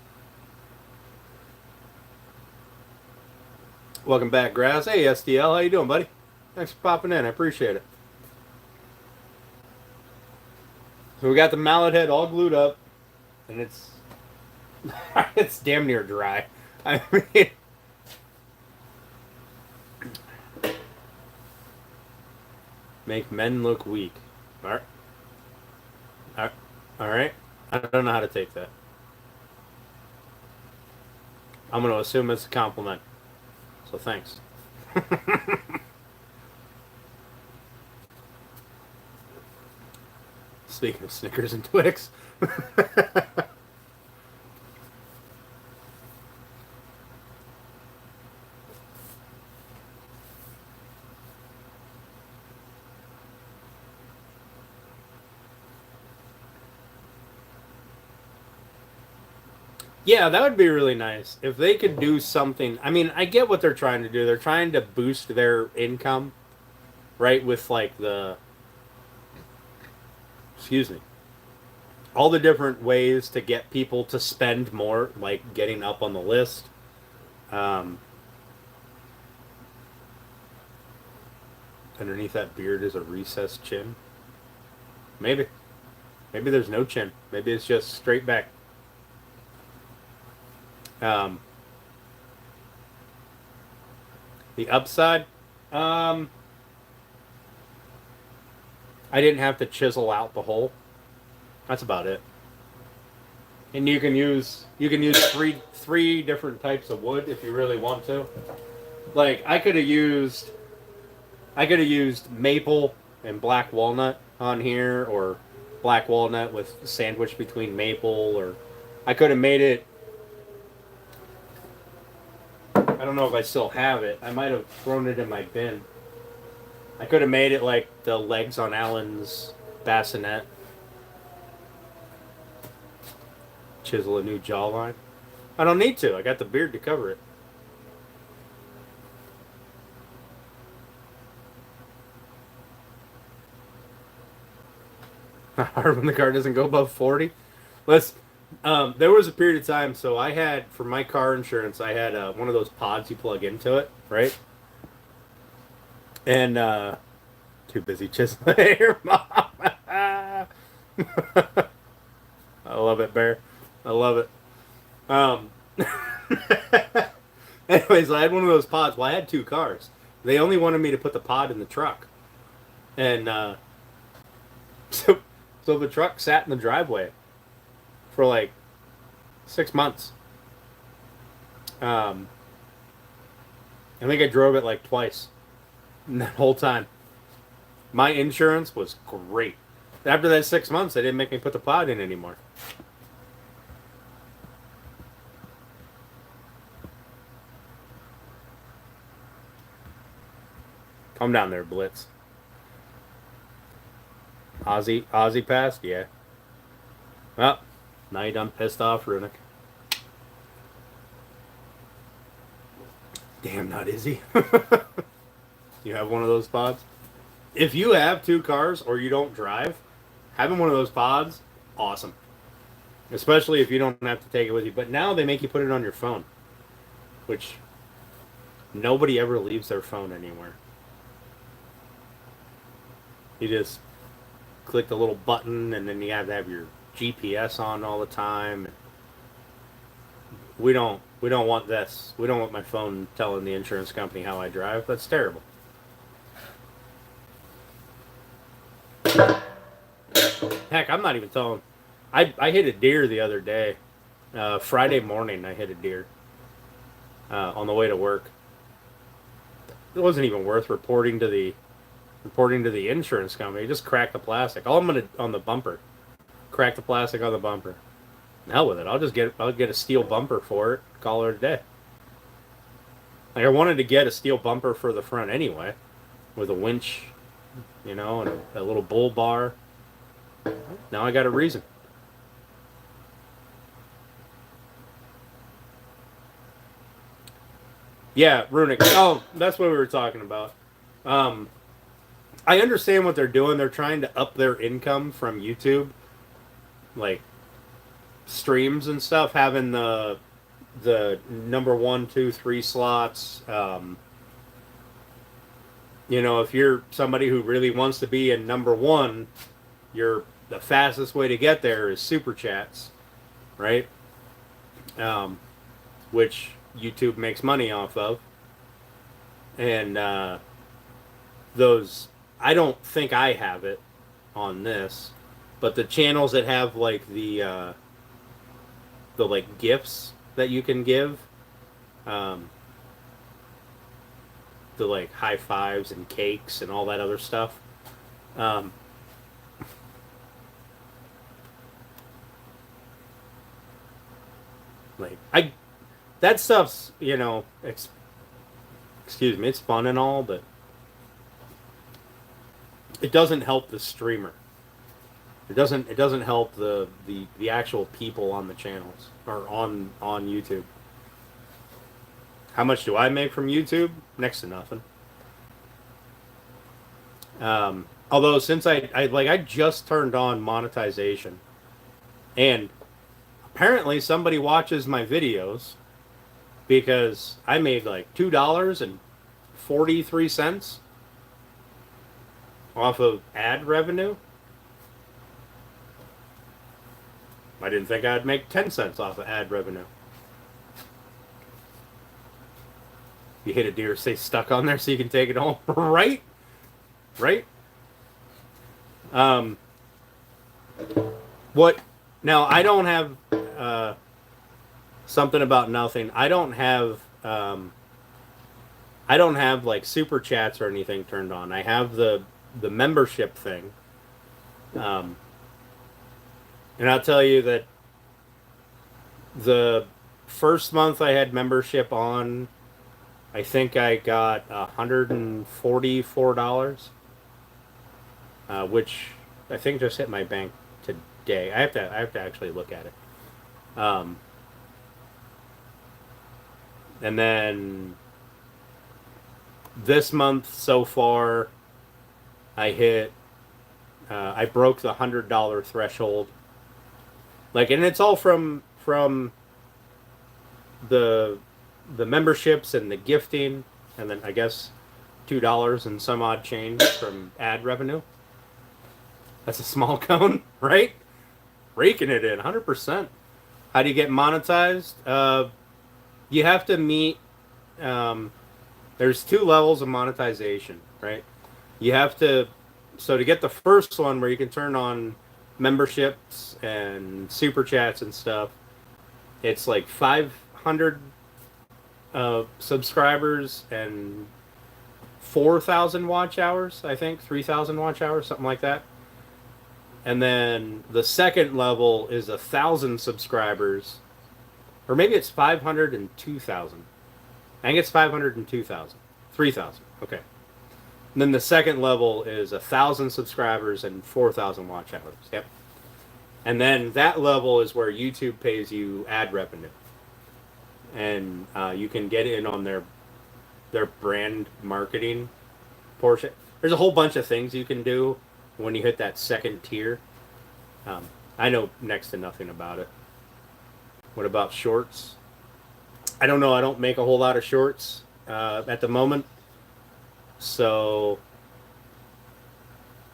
Welcome back, Grass. Hey, SDL. How you doing, buddy? Thanks for popping in. I appreciate it. So we got the mallet head all glued up, and it's it's damn near dry. I mean, make men look weak. All right. All right. All right. I don't know how to take that. I'm going to assume it's a compliment. So thanks. Speaking of Snickers and Twix. Yeah, that would be really nice if they could do something. I mean, I get what they're trying to do. They're trying to boost their income, right? With like excuse me, all the different ways to get people to spend more, like getting up on the list. Um, Underneath that beard is a recessed chin. Maybe, maybe there's no chin. Maybe it's just straight back. Um, the upside, um, I didn't have to chisel out the hole. That's about it. And you can use three different types of wood if you really want to. Like I could have used maple and black walnut on here, or black walnut with sandwich between maple, or I could have made it. I don't know if I still have it. I might have thrown it in my bin. I could have made it like the legs on Alan's bassinet. Chisel a new jawline. I don't need to. I got the beard to cover it. Hard when the car doesn't go above 40. Let's. There was a period of time, so I had for my car insurance, I had one of those pods you plug into it, right? And too busy chiseling your mom. I love it, Bear. I love it. Um, anyways, I had one of those pods. Well, I had 2 cars. They only wanted me to put the pod in the truck, and so so the truck sat in the driveway for like 6 months. Um, I think I drove it like twice. And that whole time, my insurance was great. After that 6 months, they didn't make me put the pod in anymore. Calm down there, Blitz. Ozzy passed? Yeah. Well, now you done pissed off, Runic. Damn, not Izzy. You have one of those pods? If you have 2 cars or you don't drive, having one of those pods, awesome. Especially if you don't have to take it with you. But now they make you put it on your phone, which nobody ever leaves their phone anywhere. You just click the little button, and then you have to have your GPS on all the time. We don't want this. We don't want my phone telling the insurance company how I drive. That's terrible. Heck, I'm not even telling. I hit a deer the other day. Friday morning, I hit a deer on the way to work. It wasn't even worth reporting to the insurance company. Just crack the plastic. All I'm gonna on the bumper. Crack the plastic on the bumper. Hell with it. I'll get a steel bumper for it. Call it a day. Like I wanted to get a steel bumper for the front anyway, with a winch, and a little bull bar. Now I got a reason. Yeah, Runic. Oh, that's what we were talking about. Um, I understand what they're doing. They're trying to up their income from YouTube, like streams and stuff, having the number one, two, three slots. If you're somebody who really wants to be in number one, the fastest way to get there is super chats, right? Um, which YouTube makes money off of, and those I don't think I have it on this, but the channels that have like the like gifts that you can give, um, the like high fives and cakes and all that other stuff. Um, like I that stuff's excuse me, it's fun and all, but it doesn't help the streamer. It doesn't help the actual people on the channels or on YouTube. How much do I make from YouTube? Next to nothing. Although since I just turned on monetization, and apparently somebody watches my videos because I made like $2.43 off of ad revenue. I didn't think I'd make 10 cents off of ad revenue. You hit a deer, stay stuck on there so you can take it home. Right? Right? Um, what? Now, I don't have something about nothing. I don't have like super chats or anything turned on. I have the membership thing. And I'll tell you that the first month I had membership on, I think I got $144, which I think just hit my bank today. I have to actually look at it. And then this month so far, I broke the $100 threshold. Like, and it's all from the memberships and the gifting, and then I guess $2 and some odd change from ad revenue. That's a small cone, right? Raking it in 100%. How do you get monetized? You have to meet. There's two levels of monetization, right? You have to. So to get the first one, where you can turn on memberships and super chats and stuff, it's like 500 subscribers and 4,000 watch hours, I think 3,000 watch hours, something like that. And then the second level is 1,000 subscribers, or maybe it's 500 and 2,000. I think it's 500 and 2,000, 3,000. Okay. And then the second level is 1,000 subscribers and 4,000 watch hours. Yep. And then that level is where YouTube pays you ad revenue, and you can get in on their brand marketing portion. There's a whole bunch of things you can do when you hit that second tier. I know next to nothing about it. What about shorts? I don't know. I don't make a whole lot of shorts at the moment. So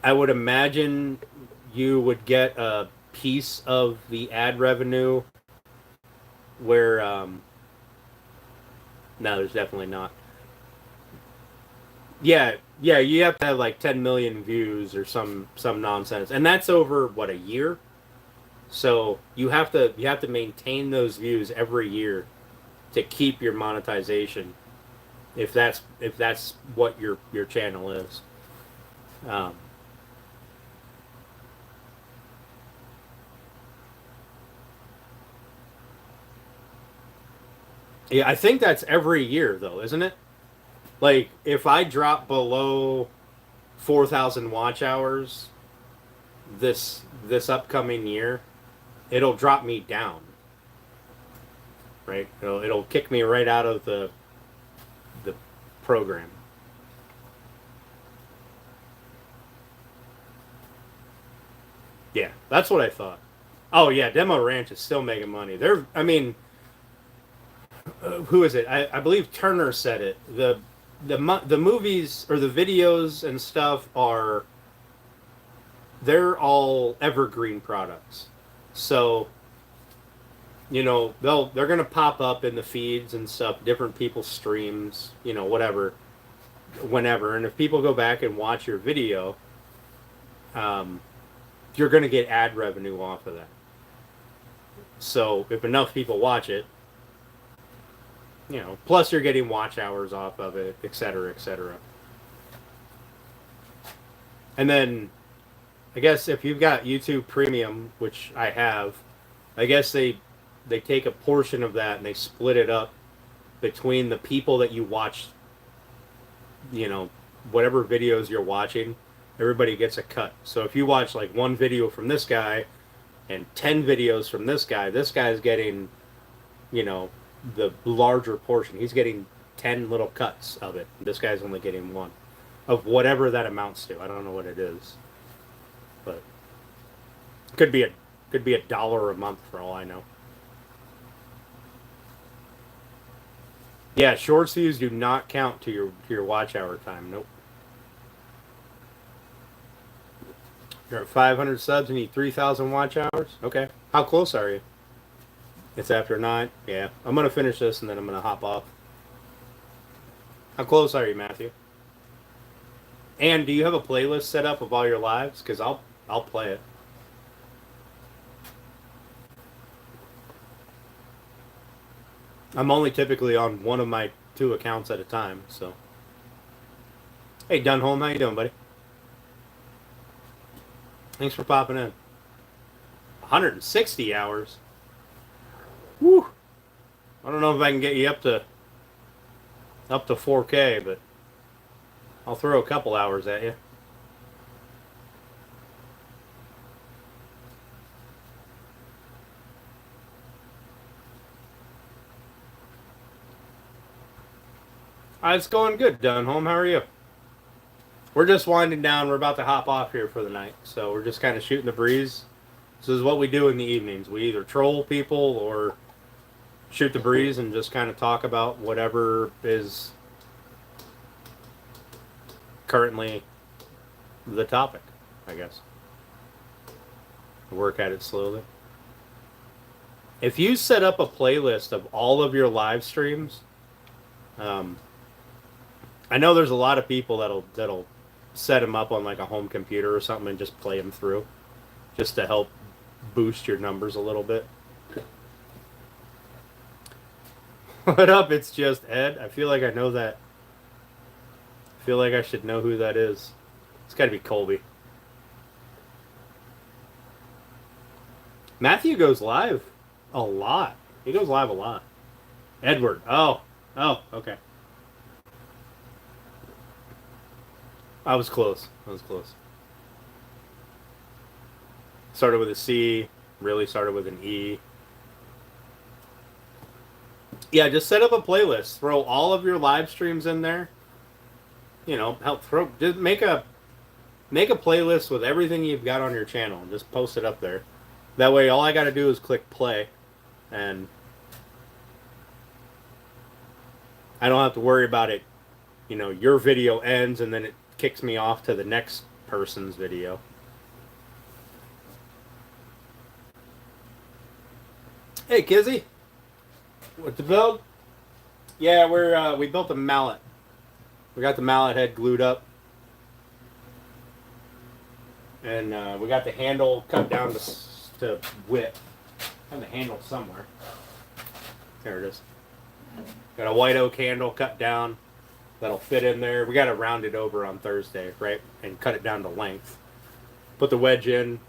I would imagine you would get a piece of the ad revenue where no, there's definitely not. Yeah, yeah, you have to have like 10 million views or some nonsense. And that's over what, a year? So you have to maintain those views every year to keep your monetization if that's what your channel is. Um, yeah, I think that's every year though, isn't it? Like if I drop below 4,000 watch hours this upcoming year, it'll drop me down, right? It'll kick me right out of the program. Yeah, that's what I thought. Oh yeah, Demo Ranch is still making money. I mean, who is it? I believe Turner said it. The movies or the videos and stuff they're all evergreen products. So they're gonna pop up in the feeds and stuff, different people's streams, whatever, whenever. And if people go back and watch your video, um, you're gonna get ad revenue off of that. So if enough people watch it, plus you're getting watch hours off of it, et cetera, et cetera. And then I guess if you've got YouTube Premium, which I have, I guess they take a portion of that and they split it up between the people that you watch, you know, whatever videos you're watching, everybody gets a cut. So if you watch like one video from this guy and 10 videos from this guy's getting, you know, the larger portion. He's getting 10 little cuts of it. This guy's only getting one of whatever that amounts to. I don't know what it is, but could be a dollar a month for all I know. Yeah, short views do not count to your watch hour time. Nope. You're at 500 subs and you need 3,000 watch hours. Okay. How close are you? It's after 9. Yeah, I'm gonna finish this and then I'm gonna hop off. How close are you, Matthew? And do you have a playlist set up of all your lives? Because I'll play it. I'm only typically on one of my two accounts at a time. So, hey Dunholm, how you doing, buddy? Thanks for popping in. 160 hours. Woo! I don't know if I can get you up to 4K, but I'll throw a couple hours at you. It's going good, Dunholm. How are you? We're just winding down. We're about to hop off here for the night, so we're just kind of shooting the breeze. This is what we do in the evenings. We either troll people or shoot the breeze and just kind of talk about whatever is currently the topic, I guess. Work at it slowly. If you set up a playlist of all of your live streams, um, I know there's a lot of people that'll set them up on like a home computer or something and just play them through, just to help boost your numbers a little bit. What up? It's just Ed. I feel like I know that. I feel like I should know who that is. It's got to be Colby. Matthew goes live a lot. He goes live a lot. Edward. Oh, okay. I was close. I was close. Started with a C, really started with an E. Yeah, just set up a playlist. Throw all of your live streams in there. Just make a playlist with everything you've got on your channel and just post it up there. That way all I got to do is click play and I don't have to worry about it. Your video ends and then it kicks me off to the next person's video. Hey, Kizzy. What to build? Yeah, we built a mallet. We got the mallet head glued up. And we got the handle cut down to width. Have the handle somewhere. There it is. Got a white oak handle cut down that'll fit in there. We got to round it over on Thursday, right? And cut it down to length. Put the wedge in.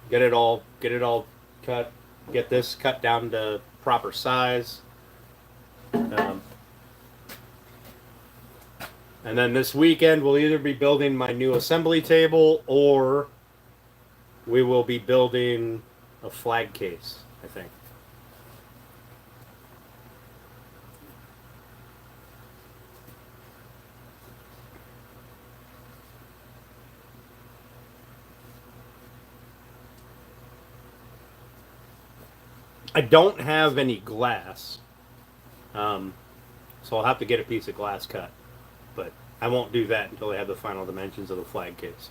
Get it all cut. Get this cut down to proper size. And then this weekend we'll either be building my new assembly table or we will be building a flag case, I think. I don't have any glass, so I'll have to get a piece of glass cut. But I won't do that until I have the final dimensions of the flag case.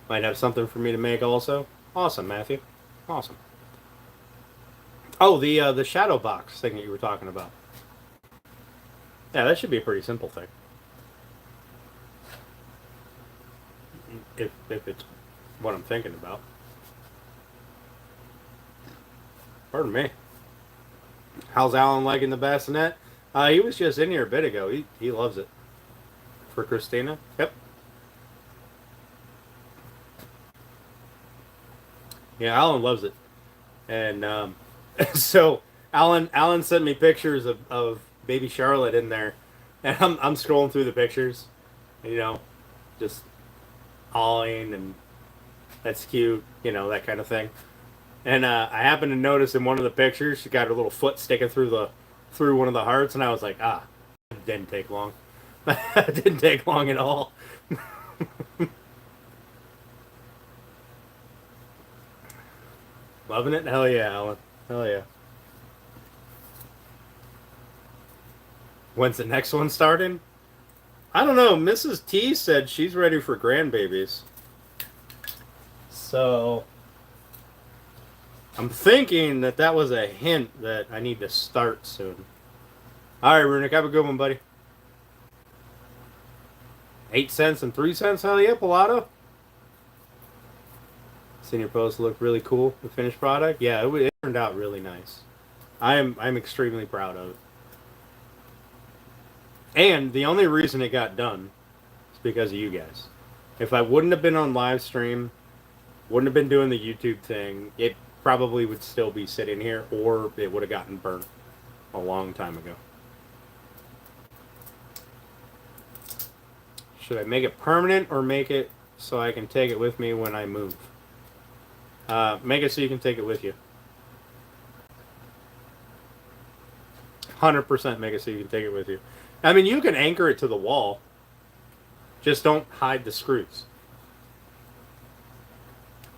Might have something for me to make also. Awesome, Matthew. Awesome. Oh, the shadow box thing that you were talking about. Yeah, that should be a pretty simple thing. If it's what I'm thinking about. Pardon me. How's Alan liking the bassinet? He was just in here a bit ago. He loves it. For Christina? Yep. Yeah, Alan loves it. And so Alan sent me pictures of baby Charlotte in there. And I'm scrolling through the pictures. You know, just awing and that's cute, you know, that kind of thing. And I happened to notice in one of the pictures she got her little foot sticking through one of the hearts, and I was like, it didn't take long. It didn't take long at all. Loving it? Hell yeah, Alan. Hell yeah. When's the next one starting? I don't know. Mrs. T said she's ready for grandbabies. So I'm thinking that was a hint that I need to start soon. All right, Runic, have a good one, buddy. 8 cents and 3 cents? Hell yeah, Pilato. Seen your post look really cool. The finished product? Yeah, it turned out really nice. I'm extremely proud of it. And the only reason it got done is because of you guys. If I wouldn't have been on live stream, wouldn't have been doing the YouTube thing, it probably would still be sitting here, or it would have gotten burnt a long time ago. Should I make it permanent or make it so I can take it with me when I move? Make it so you can take it with you. 100% make it so you can take it with you. I mean, you can anchor it to the wall. Just don't hide the screws.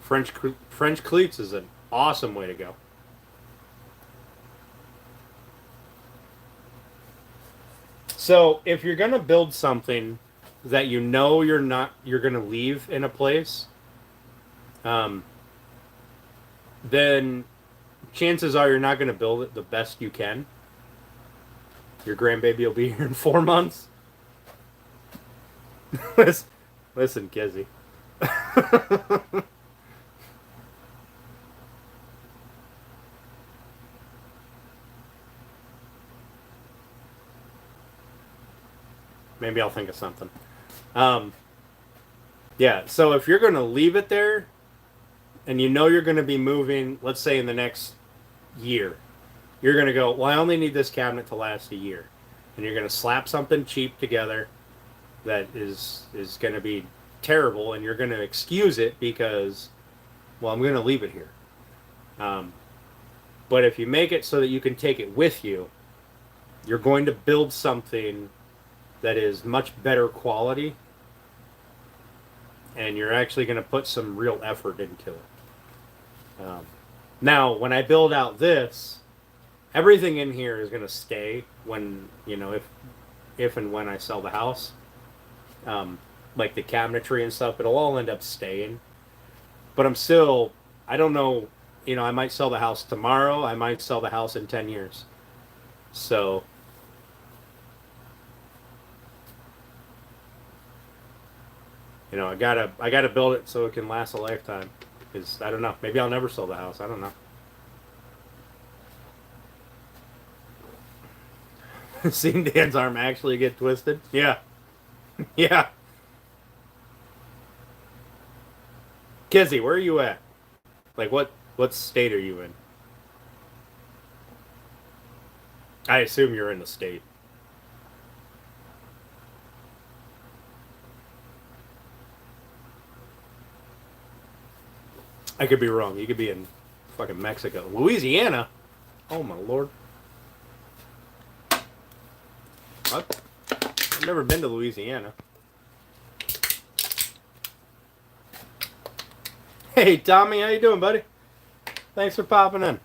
French cleats is an awesome way to go. So if you're gonna build something that you know you're gonna leave in a place, then chances are you're not gonna build it the best you can. Your grandbaby will be here in 4 months. Listen, Kizzy. Maybe I'll think of something. Yeah, so if you're going to leave it there, and you know you're going to be moving, let's say in the next year, you're going to go, well, I only need this cabinet to last a year. And you're going to slap something cheap together that is going to be terrible, and you're going to excuse it because, well, I'm going to leave it here. But if you make it so that you can take it with you, you're going to build something that is much better quality, and you're actually going to put some real effort into it. Now, when I build out this, everything in here is going to stay when, you know, if and when I sell the house. Like the cabinetry and stuff, it'll all end up staying. But I don't know, I might sell the house tomorrow. I might sell the house in 10 years. So, I gotta build it so it can last a lifetime. Because I don't know, maybe I'll never sell the house. I don't know. Seeing Dan's arm actually get twisted? Yeah. Yeah. Kizzy, where are you at? Like, what state are you in? I assume you're in the state. I could be wrong. You could be in fucking Mexico. Louisiana? Oh, my lord. What? I've never been to Louisiana. Hey, Tommy, how you doing, buddy? Thanks for popping in.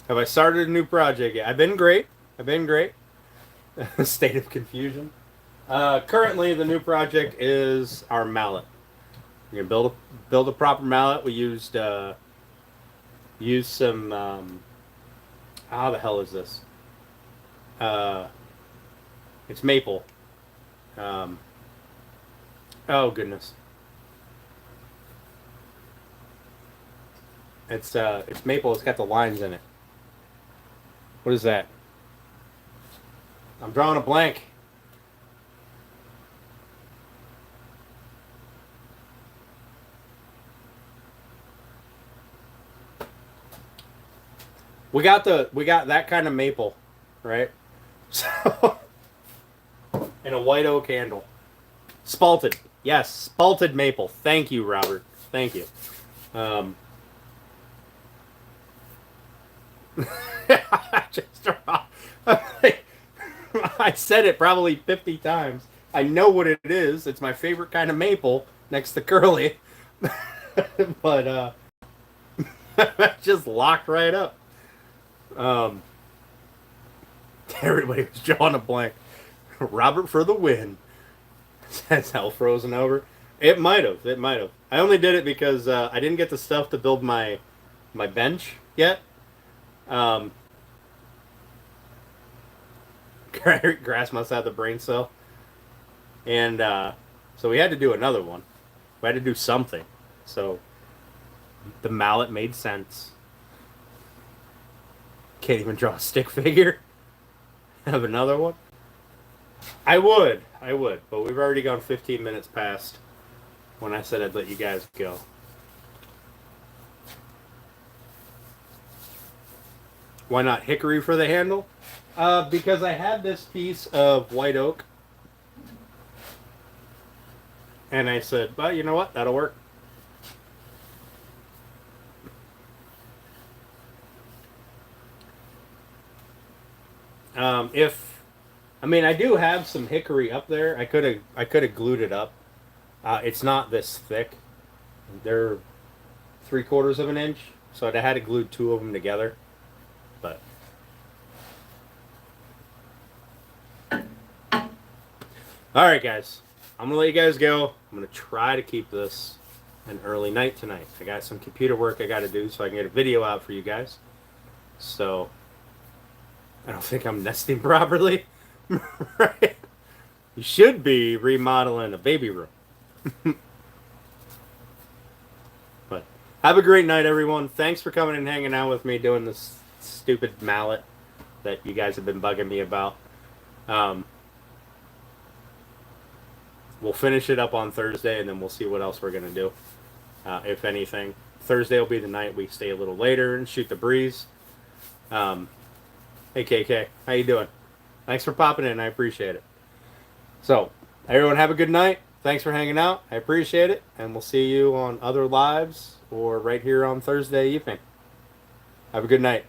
Have I started a new project yet? I've been great. State of confusion. Currently, the new project is our mallet. We're gonna build a proper mallet. We used some how the hell is this? It's maple. Oh goodness. It's maple. It's got the lines in it. What is that? I'm drawing a blank. We got that kind of maple, right? So, and a white oak handle. Spalted. Yes, spalted maple. Thank you, Robert. Thank you. I said it probably 50 times. I know what it is. It's my favorite kind of maple next to curly. But just locked right up. Everybody was drawing a blank. Robert for the win. That's how frozen over. It might have. I only did it because I didn't get the stuff to build my bench yet. Grass must have the brain cell. And so we had to do another one. We had to do something. So the mallet made sense. Can't even draw a stick figure. Have another one? I would, but we've already gone 15 minutes past when I said I'd let you guys go. Why not hickory for the handle? Because I had this piece of white oak, and I said, well, you know what? That'll work. I do have some hickory up there. I could have glued it up. It's not this thick. They're 3/4 of an inch, so I had to glue two of them together. But all right, guys, I'm gonna let you guys go. I'm gonna try to keep this an early night tonight. I got some computer work I got to do so I can get a video out for you guys. So I don't think I'm nesting properly. Right? You should be remodeling a baby room. But have a great night, everyone. Thanks for coming and hanging out with me doing this stupid mallet that you guys have been bugging me about. We'll finish it up on Thursday, and then we'll see what else we're going to do, if anything. Thursday will be the night we stay a little later and shoot the breeze. Hey, KK. How you doing? Thanks for popping in. I appreciate it. So, everyone have a good night. Thanks for hanging out. I appreciate it. And we'll see you on other lives or right here on Thursday evening. Have a good night.